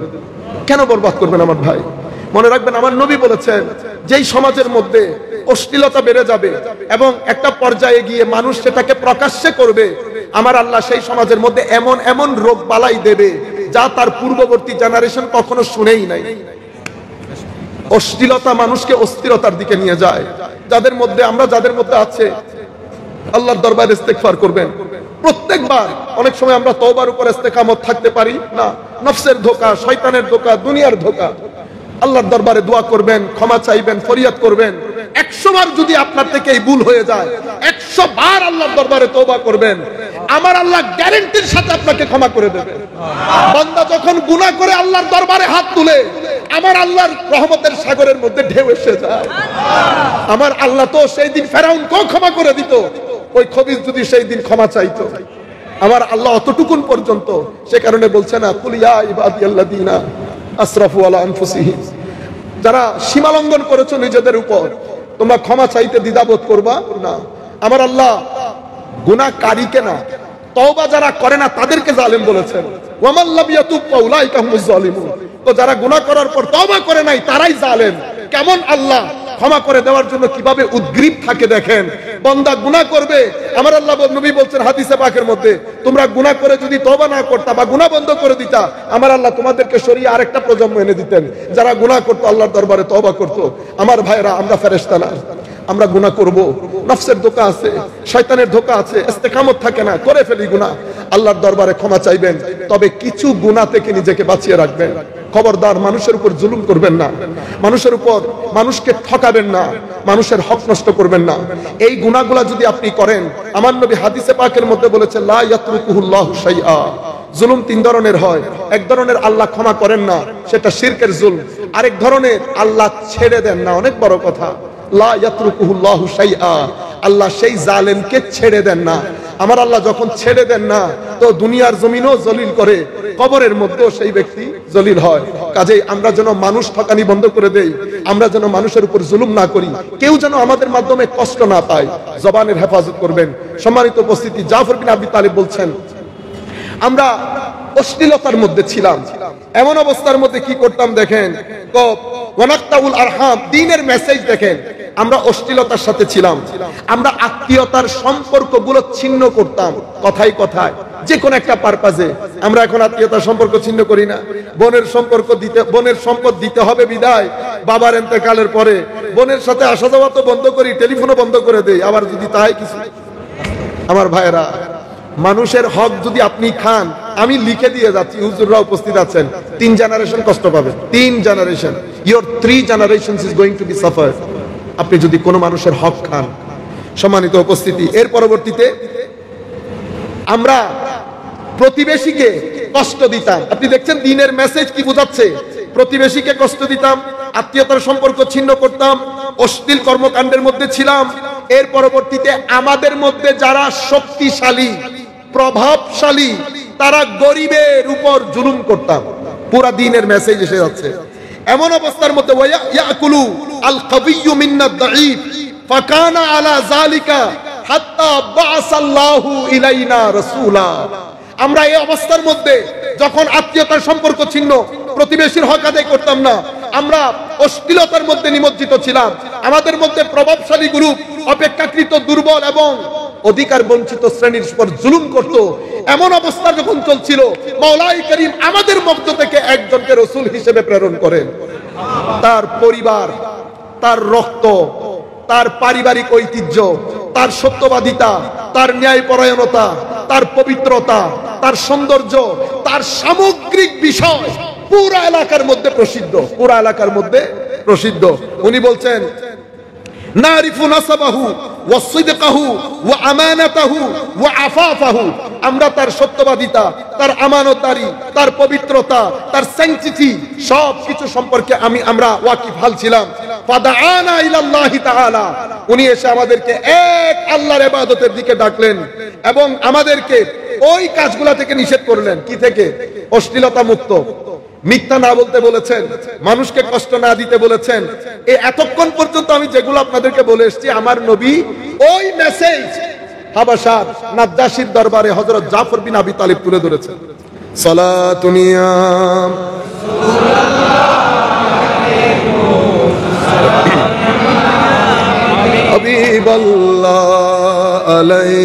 S1: কেন বরবাদ করবেন আমার ভাই? মনে রাখবেন, আমার নবী বলেছেন, যেই সমাজের মধ্যে অশ্লীলতা বেড়ে যাবে এবং একটা পর্যায়ে গিয়ে মানুষ সেটাকে প্রকাশ্যে করবে, আমার আল্লাহ সেই সমাজের মধ্যে এমন এমন রোগ বালাই দেবে যা তার পূর্ববর্তী জেনারেশন কখনো শুনেই নাই। অশ্লীলতা মানুষকে অস্থিরতার দিকে নিয়ে যায়। যাদের মধ্যে আমরা যাদের মধ্যে আছে, আল্লাহর দরবারে ইস্তেগফার করবেন প্রত্যেকবার। অনেক সময় আমরা তওবার উপর ইস্তেকামত থাকতে পারি না, নফসের ধোঁকা, শয়তানের ধোঁকা, দুনিয়ার ধোঁকা। আল্লাহর দরবারে দোয়া করবেন, ক্ষমা চাইবেন, ফরিয়াদ করবেন। 100 বার যদি আপনার থেকে এই ভুল হয়ে যায়, 100 বার আল্লাহর দরবারে তওবা করবেন, আমার আল্লাহ গ্যারান্টির সাথে আপনাকে ক্ষমা করে দেবে। বান্দা যখন গুনাহ করে আল্লাহর দরবারে হাত তুলে, আমার আল্লাহর রহমতের সাগরের মধ্যে ঢেউ এসে যায়। আমার আল্লাহ তো সেই দিন ফেরাউনকেও ক্ষমা করে দিত, ওই খবিস যদি সেই দিন ক্ষমা চাইতো। আমার আল্লাহ অতটুকুন পর্যন্ত, সে কারণে বলছে না, কুল ইয়া ইবাদিয়াল্লাযিনা আসরাফু আলা আনফুসিহিম, যারা সীমা লঙ্ঘন করেছো নিজেদের উপর, তোমরা ক্ষমা চাইতে দ্বিধাবোধ করবা না। আমার আল্লাহ গুনাহকারীকে না, তওবা যারা করে না তাদেরকে জালেম বলেছেন। ওয়ামান লাম ইয়াতুব ফাউলাইকা হুমুজ জালিমুন, তো যারা গুনাহ করার পর তওবা করে নাই তারাই জালেম। কেমন আল্লাহ ক্ষমা করে দেওয়ার জন্য কিভাবে উদ্গ্রীব থাকে দেখেন। বান্দা গুনাহ করবে, আমার আল্লাহ নবী বলছেন হাদিসে পাকের মধ্যে, তোমরা গুনাহ করে যদি তওবা না করতা বা গুনাহ বন্ধ করে দিতা, আমার আল্লাহ তোমাদেরকে সরিয়ে আরেকটা প্রজন্ম এনে দিতেন যারা গুনাহ করতো, আল্লাহর দরবারে তওবা করতো। আমার ভাইরা, আমরা ফেরেশতা না, আমরা গুনাহ করব, নফসের ধোঁকা আছে, শয়তানের ধোঁকা আছে, ইস্তেকামত থাকে না, করে ফেলি গুনাহ। আল্লাহর দরবারে ক্ষমা চাইবেন, তবে কিছু গুনাহ থেকে নিজেকে বাঁচিয়ে রাখবেন। খবরদার মানুষের উপর জুলুম করবেন না, মানুষের উপর মানুষকে ঠকাবেন না, মানুষের হক নষ্ট করবেন না। এই গুনাহগুলো যদি আপনি করেন, আমার নবী হাদিসে পাকের মধ্যে বলেছেন, লা ইয়াতরুকুহুল্লাহু শাইআ। জুলুম 3 ধরনের হয়। এক ধরনের আল্লাহ ক্ষমা করেন না, সেটা শিরকের জুলম। আরেক ধরনের আল্লাহ ছেড়ে দেন না, অনেক বড় কথা। লা ইয়াতরুকুহুল্লাহু শাইআ, আল্লাহ সেই জালেমকে ছেড়ে দেন না। আমার আল্লাহ যখন ছেড়ে দেন না, তো দুনিয়ার জমিনও জলিল করে, কবরের মধ্যেও সেই ব্যক্তি জলিল হয়। কাজেই আমরা যেন মানুষ ঠকানি বন্ধ করে দেই, আমরা যেন মানুষের উপর জুলুম না করি, কেউ যেন আমাদের মাধ্যমে কষ্ট না পায়, জবানের হেফাজত করবেন। সম্মানিত উপস্থিতি, জাফর বিন আবি তালিব বলছেন, আমরা অশ্লীলতার মধ্যে ছিলাম। এমন অবস্থার মধ্যে কি করতাম দেখেন, ওয়ানাক্তাউল আরহাম, দ্বীনের মেসেজ দেখেন। আমরা অশ্লীলতার সাথে ছিলাম, আমরা আত্মীয়তার সম্পর্কগুলো ছিন্ন করতাম কথায় কথায়, যে কোনো একটা পারপাজে। আমরা এখন আত্মীয়তার সম্পর্ক ছিন্ন করি না। বোনের সম্পর্ক দিতে, বোনের সম্পদ দিতে হবে বিদায়, বাবার ইন্তেকালের পরে বোনের সাথে আসা যাওয়া তো বন্ধ করি, টেলিফোনও বন্ধ করে দেই। আবার যদি তাই কিছু, আমার ভাইয়েরা, মানুষের হক যদি আপনি খান, আমি লিখে দিয়ে যাচ্ছি, হুজুররা উপস্থিত আছেন, 3 জেনারেশন কষ্ট পাবে। 3 generation, your 3 generations is going to be suffer, আপনি যদি কোনো মানুষের হক খান। সম্মানিত উপস্থিতি, এর পরবর্তীতে আমরা প্রতিবেশীকে কষ্ট দিতাম। আপনি দেখছেন দ্বীনের মেসেজ কি বোঝাচ্ছে। প্রতিবেশীকে কষ্ট দিতাম, আত্মীয়তার সম্পর্ক ছিন্ন করতাম, অশ্লীল কর্মকাণ্ডের মধ্যে ছিলাম। এর পরবর্তীতে আমাদের মধ্যে যারা শক্তিশালী, প্রভাবশালী, তারা গরিবের উপর জুলুম করতাম। পুরা দ্বীনের মেসেজ এসে যাচ্ছে। এমন অবস্থার মধ্যে ইয়াকুলু আল কাবিয়্যু মিন্নাদ দাঈফ ফাকানা আলা যালিকা হাত্তা বাআসাল্লাহু ইলাইনা রাসূলা। আমরা এই অবস্থার মধ্যে যখন আত্মীয়তার সম্পর্ক ছিন্ন, প্রতিবেশীর হক আদায় করতাম না, আমরা অশ্লীলতার মধ্যে নিমজ্জিত ছিলাম, আমাদের মধ্যে প্রভাবশালী গ্রুপ অপেক্ষাকৃত দুর্বল এবং অধিকার বঞ্চিত শ্রেণীর উপর জুলুম করত, এমন অবস্থা যখন চলছিল, মাওলাই করিম আমাদের মধ্য থেকে একজনকে রাসূল হিসেবে প্রেরণ করেন। তার পরিবার, তার রক্ত, তার পারিবারিক ঐতিহ্য, তার সত্যবাদিতা, তার ন্যায়পরায়ণতা, তার পবিত্রতা, তার সৌন্দর্য, তার সামগ্রিক বিষয় পুরা এলাকার মধ্যে প্রসিদ্ধ, পুরা এলাকার মধ্যে প্রসিদ্ধ। উনি বলছেন নারিফু নাসাবাহু ওয়া সিদকাহু ওয়া আমানাতাহু ওয়া আফাফাহু। আমরা তার সত্যবাদিতা, তার আমানতদারি, তার পবিত্রতা, তার স্যাংটিটি সব কিছু সম্পর্কে আমরা ওয়াকিফাল ছিলাম। ফাদাআনা ইলাল্লাহি তাআলা। উনি এসে আমাদেরকে এক আল্লাহর ইবাদতের দিকে ডাকলেন এবং আমাদেরকে ওই কাজগুলা থেকে নিষেধ করলেন। কি থেকে? অশ্লীলতা মুক্ত, মিথ্যা না বলতে বলেছেন, মানুষকে কষ্ট না দিতে বলেছেন। এই এতক্ষণ পর্যন্ত আমি যেগুলো আপনাদেরকে বলে এসেছি, আমার নবী ওই মেসেজ হাবাসার নাজ্জাশীর দরবারে হযরত জাফর বিন আবি তালিব তুলে ধরেছেন। সালাতুনিয়া হাবিবাল্লাহ আলাই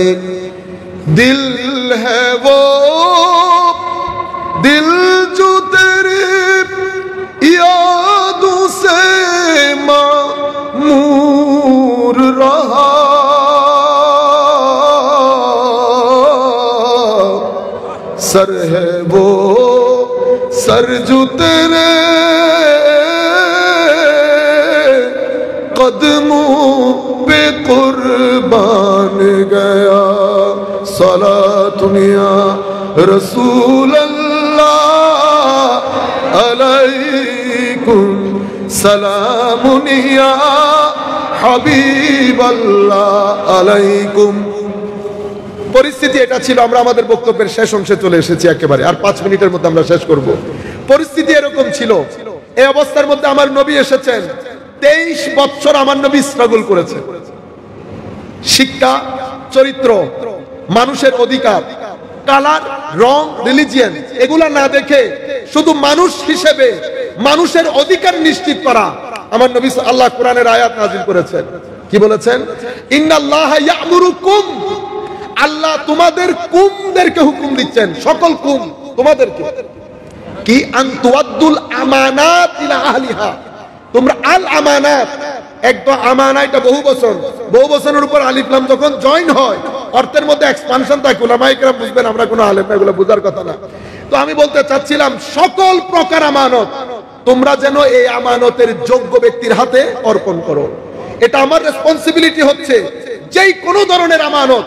S1: দিল है वो दिल जो तेरे यादों से मामूर रहा, सर है वो सर जो तेरे कदमों पे कुर्बान गया। सलातुनिया रसूल अल्लाह अलैकुम सलामुनिया হাবিব আল্লাহ আলাইকুম। পরিস্থিতি এটা ছিল। আমরা আমাদের বক্তব্যের শেষ অংশে চলে এসেছি একেবারে, আর 5 মিনিটের মধ্যে আমরা শেষ করব। পরিস্থিতি এরকম ছিল। এই অবস্থার মধ্যে আমার নবী এসেছেন। 23 বছর আমার নবী স্ট্রাগল করেছেন। শিক্ষা, চরিত্র, মানুষের অধিকার, কালার, রং, রিলিজিয়ন এগুলা না দেখে শুধু মানুষ হিসেবে মানুষের অধিকার নিশ্চিত করা। আমার নবী আল্লাহ কোরআনের আয়াত নাযিল করেছেন। কি বলেছেন? ইন্নাল্লাহা ইয়া'মুরুকুম, আল্লাহ তোমাদের কুমদেরকে হুকুম দিচ্ছেন, সকল কুম তোমাদেরকে, কি আন তুআদ্দুল আমানাত ইলা আহলিহা, তোমরা আল আমানাত, একটা আমানা এটা বহু বছরের উপর আলিফ লাম যখন জয়েন হয় অর্থের মধ্যে এক্সপানশন থাকে। উলামায়ে কেরাম বুঝবেন, আমরা কোনো আলেম না, এগুলো বোঝার কথা না। তো আমি বলতে চাচ্ছিলাম সকল প্রকার আমানত তোমরা যেন এই আমানতের যোগ্য ব্যক্তির হাতে অর্পণ করো। এটা আমার রেসপন্সিবিলিটি হচ্ছে। যেই কোনো ধরনের আমানত,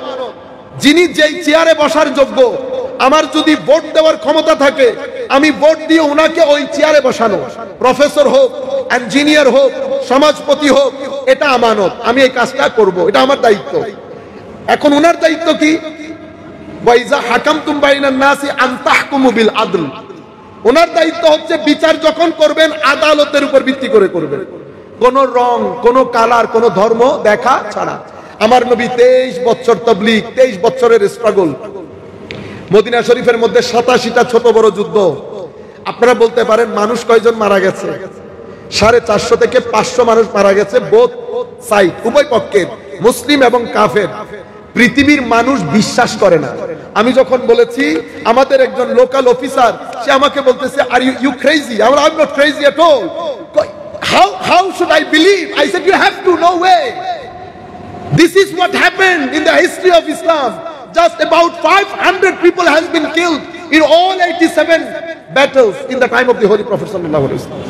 S1: যিনি যেই চেয়ারে বসার যোগ্য, আমার যদি ভোট দেওয়ার ক্ষমতা থাকে আমি ভোট দিয়ে ওনাকে ওই চেয়ারে বসানো, প্রফেসর হোক, ইঞ্জিনিয়ার হোক, সমাজপতি হোক, এটা আমানত। আমি এই কাজটা করব, এটা আমার দায়িত্ব। এখন ওনার দায়িত্ব কি? ওয়াইজা হাকামতুম বাইনান নাসি আন তাহকুমু বিল আদল। ওনার দায়িত্ব হচ্ছে বিচার যখন করবেন আদালতের উপর ভিত্তি করে করবেন, কোন রং, কোন কালার, কোন ধর্ম দেখা ছাড়া। আমার নবী 23 বছর তাবলীগ, 23 বছরের স্ট্রাগল। মদিনা শরীফের মধ্যে 87টা ছোট বড় যুদ্ধ। আপনারা বলতে পারেন মানুষ কয়জন মারা গেছে? 450 থেকে 500 মানুষ মারা গেছে, বোথ সাইড, উভয় পক্ষের, মুসলিম এবং কাফের। পৃথিবীর মানুষ বিশ্বাস করে না। আমি যখন বলেছি, আমাদের একজন লোকাল অফিসার, সে আমাকে বলতেছে, are you crazy? I am not crazy at all. How should I believe? I said you have to, no way. This is what happened in the history of Islam. Just about 500 people has been killed in all 87 battles in the time of the Holy Prophet sallallahu alaihi wasallam.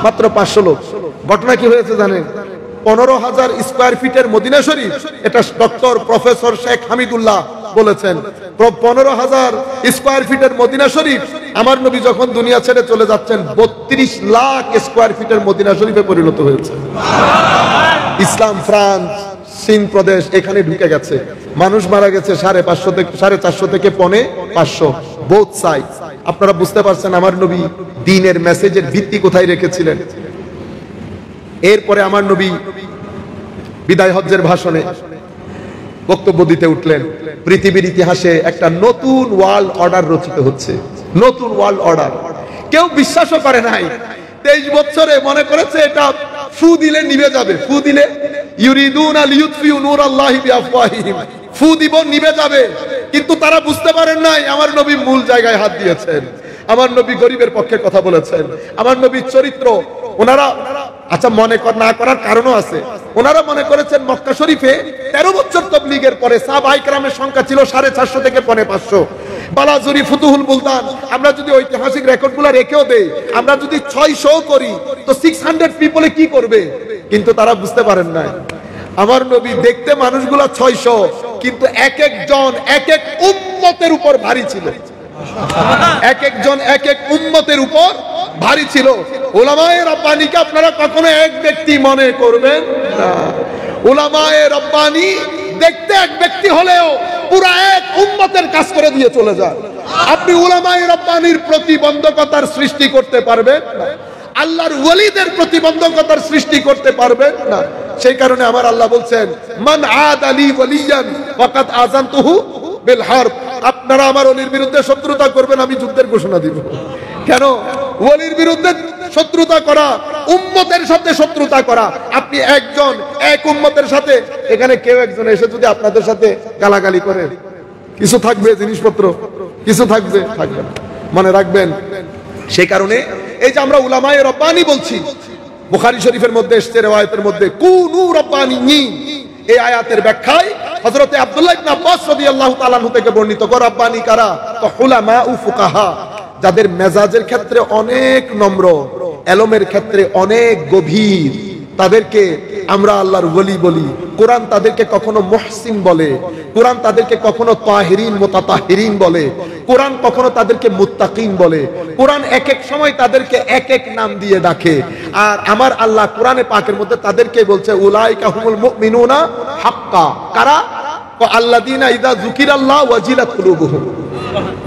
S1: মাত্র 500 লোক। ঘটনা কি হয়েছে জানেন? 15,000 square ফিটের Medina শরীফ, এটা doctor professor Sheikh Hamidullah বলেছেন। 15,000 square ফিটের মদিনা শরীফ আমার নবী যখন দুনিয়া ছেড়ে চলে যাচ্ছেন 32 লাখ স্কয়ার ফিটের মদিনা শরীফে পরিণত হয়েছে। ইসলাম ফ্রান্স, সিন প্রদেশ এখানে ঢুকে গেছে। মানুষ মারা গেছে 550 থেকে 450 থেকে 550, বোথ সাইড। আপনারা বুঝতে পারছেন আমার নবী দ্বীনের মেসেজের ভিত্তি কোথায় রেখেছিলেন। এরপরে আমার নবী বিদায় হজ্জের ভাষণে বক্তব্য দিতে উঠলেন, পৃথিবীর ইতিহাসে একটা নতুন ওয়ার্ল্ড অর্ডার রচিত হচ্ছে, নতুন ওয়ার্ল্ড অর্ডার। কেউ বিশ্বাসও করে নাই। 23 বছরে মনে করেছে এটা ফু দিলে নিভে যাবে, ফু দিলে ইউরিদুনা লিইউতফিউ নূরাল্লাহি বিআফওয়াহিহিম, ফু দিব নিভে যাবে। কিন্তু তারা বুঝতে পারেন নাই আমার নবী মূল জায়গায় হাত দিয়েছেন, আমার নবী গরিবের পক্ষে কথা বলেছেন, আমার নবীর চরিত্র ওনারা আচ্ছা মনে না করার কারণও আছে। ওনারা মনে করেছেন মক্কা শরীফে 13 বছর তাবলীগের পরে সাহাবায়ে কেরামের সংখ্যা ছিল 450 থেকে 550। বালাজুরি ফুতুহুল বুলদান আমরা যদি ঐতিহাসিক রেকর্ডগুলো রেখেও দেই, আমরা যদি 600 করি তো 600 পিপলে কি করবে? কিন্তু তারা বুঝতে পারেন না আমার নবী দেখতে মানুষগুলা 600, কিন্তু এক একজন এক এক উম্মতের উপর ভারী ছিল, এক একজন এক এক উম্মতের উপর ভারী ছিল। উলামায়ে রব্বানিকে আপনারা কখনো এক ব্যক্তি মনে করবেন না। উলামায়ে রব্বানি দেখতে এক ব্যক্তি হলেও পুরো এক উম্মতের কাজ করে দিয়ে চলে যায়। আপনি উলামায়ে রব্বানির প্রতিবন্ধকতার সৃষ্টি করতে পারবেন না, আল্লাহর ওয়ালিদের প্রতিবন্ধকতার সৃষ্টি করতে পারবেন না। সেই কারণে আমার আল্লাহ বলছেন মান আদালি ওয়ালিয়ান ফাকাদ আযানতুহু বিল হারব, আপনারা আমার ওলির বিরুদ্ধে শত্রুতা করবেন, আমি যুদ্ধের ঘোষণা দিব। কেন? ওলির বিরুদ্ধে শত্রুতা করা, উম্মতের সাথে শত্রুতা করা। আপনি একজন এক উম্মতের সাথে, এখানে কেউ একজন এসে যদি আপনাদের সাথে গালাগালি করে, কিছু থাকবে জিনিসপত্র, কিছু থাকবে থাকবে না, মনে রাখবেন। সেই কারণে এই যে আমরা উলামায়ে রব্বানি বলছি, বুখারী শরীফের মধ্যে এসেছে রিওয়ায়াতের মধ্যে কুনু রব্বানিয়িন, এই আয়াতের ব্যাখ্যায় হযরতে আব্দুল্লাহ ইবনে আব্বাস রাদিয়াল্লাহু তাআলা আনহু থেকে বর্ণিত, রব্বানি কারা? তো উলামা ও ফুকাহা, যাদের মেজাজের ক্ষেত্রে অনেক নম্র, এলমের ক্ষেত্রে অনেক গভীর, তাদেরকে আমরা আল্লাহর ওলি বলি। কোরআন তাদেরকে কখনো মুহসিন বলে, কোরআন তাদেরকে কখনো তাহিরিন মুতাতাহিরিন বলে, কোরআন কখনো তাদেরকে মুত্তাকিন বলে। কোরআন এক এক সময় তাদেরকে এক এক নাম দিয়ে ডাকে। আর আমার আল্লাহ কোরআনে পাকের মধ্যে তাদেরকে বলছে উলাইকা হুমুল মুমিনুনা হাক্কা। কারা? আল্লাযীনা ইযা যুকিরাল্লাহ ওয়াজিলাত কুলুবুহুম,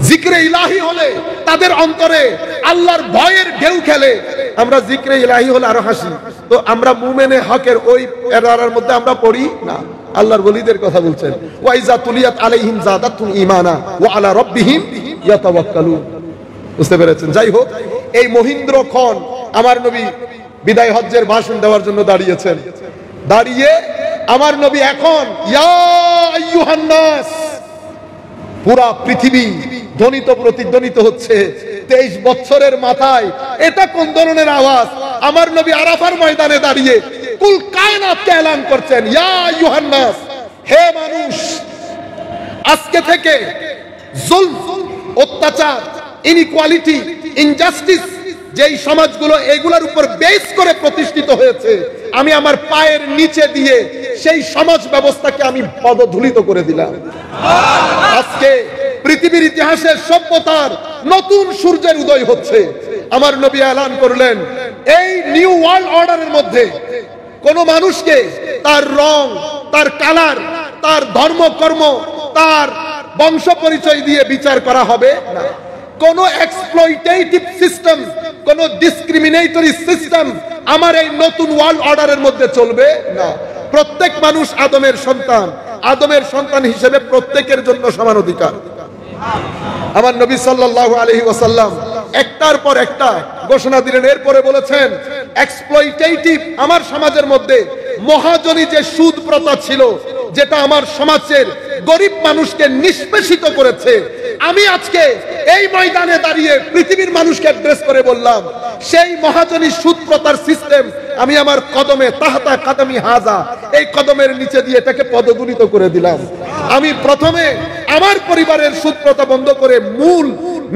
S1: জিকরে ইলাহি হলে তাদের অন্তরে আল্লাহর ভয়ের ঢেউ খেলে। আমরা জিকরে ইলাহি হলে আরো হাসি, তো আমরা মুমিনে হকের ওই এরার মধ্যে আমরা পড়ি না। আল্লাহর ওলিদের কথা বলছেন ওয়া ইযা তুলিয়াত আলাইহিম যাদাতুহুম ঈমানা ওয়া আলা রাব্বিহিম ইয়াতাওয়াক্কালুন। বুঝতে পেরেছেন? যাই হোক, এই মহিন্দ্রক্ষণ আমার নবী বিদায় হজ্জের ভাষণ দেওয়ার জন্য দাঁড়িয়েছেন। দাঁড়িয়ে আমার নবী এখন ইয়া আইয়ুহান নাস, পুরা পৃথিবী ধ্বনিত প্রতিধ্বনিত হচ্ছে। 23 বছরের মাথায় এটা কোন ধরনের আওয়াজ? আমার নবী আরাফার ময়দানে দাঁড়িয়ে কুল কায়নাতকে এলান করছেন ইয়া আইয়ুহান নাস, হে মানুষ, আজকে থেকে জুলম, অত্যাচার, ইনইকুয়ালিটি, ইনজাস্টিস যেই সমাজগুলো এগুলোর উপর বেস করে প্রতিষ্ঠিত হয়েছে, আমি আমার পায়ের নিচে দিয়ে সেই সমাজ ব্যবস্থাকে আমি পদধূলিত করে দিলাম। আজকে পৃথিবীর ইতিহাসে সভ্যতার নতুন সূর্যের উদয় হচ্ছে। আমার নবী এলান করলেন এই নিউ ওয়ার্ল্ড অর্ডারের মধ্যে কোন মানুষকে তার রং, তার কালার, তার ধর্ম কর্ম, তার বংশ পরিচয় দিয়ে বিচার করা হবে না। কোন এক্সপ্লয়টেটিভ সিস্টেম, কোন ডিসক্রিমিনেটরি সিস্টেম আমার এই নতুন ওয়ার্ল্ড অর্ডারের মধ্যে চলবে না। প্রত্যেক মানুষ আদমের সন্তান, আদমের সন্তান হিসেবে প্রত্যেকের জন্য সমান অধিকার। আমার নবী সাল্লাল্লাহু আলাইহি ওয়াসাল্লাম একটার পর একটা ঘোষণা দিলেন। এরপরে বলেছেন এক্সপ্লয়টেটিভ, আমার সমাজের মধ্যে মহাজনী যে সুদ প্রথা ছিল, যেটা আমার সমাজের গরিব মানুষকে নিষ্পেষিত করেছে, আমি আজকে এই ময়দানে দাঁড়িয়ে পৃথিবীর মানুষকে অ্যাড্রেস করে বললাম সেই মহাজনী সুদ প্রথার সিস্টেম আমি আমার কদমে তাহতা কাদামি হাজা, এই কদমের নিচে দিয়ে এটাকে পদদলিত করে দিলাম। আমি প্রথমে আমার পরিবারের সুদ প্রথা বন্ধ করে মূল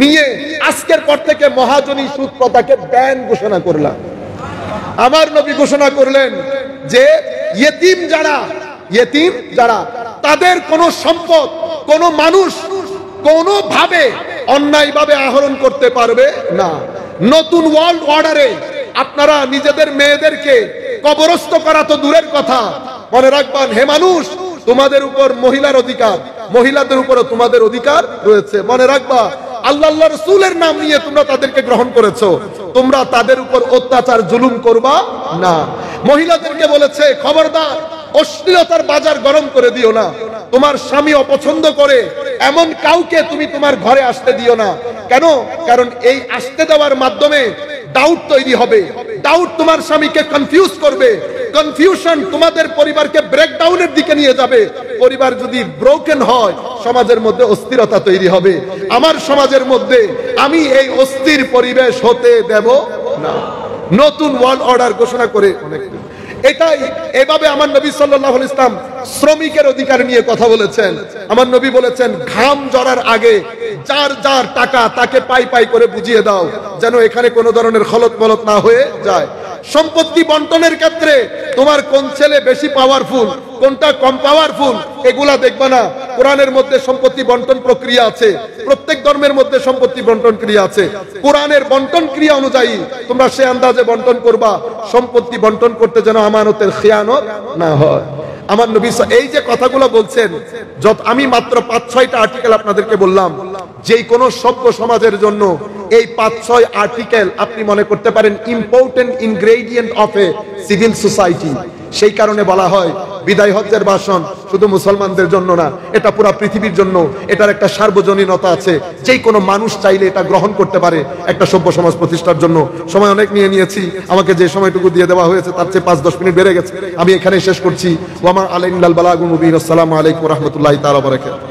S1: নিয়ে আজকের পর থেকে মহাজনী সুদ প্রথাকে ব্যান ঘোষণা করলাম। আমার নবী ঘোষণা করলেন যে ইয়েতিম যারা তাদের কোন সম্পদ কোন মানুষ কোনোভাবে অন্যায়ভাবে আহরণ করতে পারবে না। নতুন ওয়ার্ল্ড অর্ডারে আপনারা নিজেদের মেয়েদেরকে কবরস্থ করা তো দূরের কথা, মনে রাখবেন হে মানুষ, তোমাদের উপর মহিলার অধিকার, মহিলাদের উপরও তোমাদের অধিকার রয়েছে। মনে রাখবা আল্লাহ রাসূলের নাম নিয়ে তোমরা তাদেরকে গ্রহণ করেছো, তোমরা তাদের উপর অত্যাচার জুলুম করবা না। মহিলাদেরকে বলেছে খবরদার অশ্লীলতার বাজার গরম করে দিও না। তোমার স্বামী অপছন্দ করে এমন কাউকে তুমি তোমার ঘরে আসতে দিও না। কেন? কারণ এই আসতে দেওয়ার মাধ্যমে ডাউট তৈরি হবে। ডাউট তোমার স্বামীকে কনফিউজ করবে। কনফিউশন তোমাদের পরিবারকে ব্রেকডাউনের দিকে নিয়ে যাবে। পরিবার যদি ব্রোকেন হয়, সমাজের মধ্যে অস্থিরতা তৈরি হবে। আমার সমাজের মধ্যে আমি এই অস্থির পরিবেশ হতে দেব না। নতুন ওয়ার্ল্ড অর্ডার ঘোষণা করে এটাই। এভাবে আমার নবী সাল্লাল্লাহু আলাইহি ওয়াসাল্লাম শ্রমিকের অধিকার নিয়ে কথা বলেছেন। আমার নবী বলেছেন, ঘাম ঝরার আগে যার যার টাকা তাকে পাই পাই করে বুঝিয়ে দাও, যেন এখানে কোনো ধরনের খলত মলত না হয়ে যায়। সম্পত্তি বন্টনের ক্ষেত্রে তোমার কোন ছেলে বেশি পাওয়ারফুল, কোনটা কম পাওয়ারফুল, এগুলা দেখবা না। কোরআনের মধ্যে সম্পত্তি বন্টন প্রক্রিয়া আছে। প্রত্যেক ধর্মের মধ্যে সম্পত্তি বন্টন ক্রিয়া আছে। কোরআনের বন্টন ক্রিয়া অনুযায়ী তোমরা সে আন্দাজে বন্টন করবা, সম্পত্তি বন্টন করতে যেন আমানতের খেয়ানত না হয়। আমার নবী এই যে কথাগুলো বলছেন, যত আমি মাত্র 5-6টা আর্টিকেল আপনাদেরকে বললাম, যেই কোনো সভ্য সমাজের জন্য এই 5-6 আর্টিকেল আপনি মনে করতে পারেন important ingredient of A civil society. সেই কারণে বলা হয় বিদায় হজ্জের ভাষণ শুধু মুসলমানদের জন্য না, এটা পুরো পৃথিবীর জন্য। এটার একটা সার্বজনীনতা আছে, যেই কোনো মানুষ চাইলে এটা গ্রহণ করতে পারে একটা সভ্য সমাজ প্রতিষ্ঠার জন্য। সময় অনেক নিয়ে নিয়েছি, আমাকে যে সময়টুকু দিয়ে দেওয়া হয়েছে তার চেয়ে 5-10 মিনিট বেড়ে গেছে। আমি এখানেই শেষ করছি। ওয়া মা আলাইনাল বালাগুল মুবিন। আসসালামু আলাইকুম ওয়া রাহমাতুল্লাহি তাআলা ওয়া বারাকাতুহু।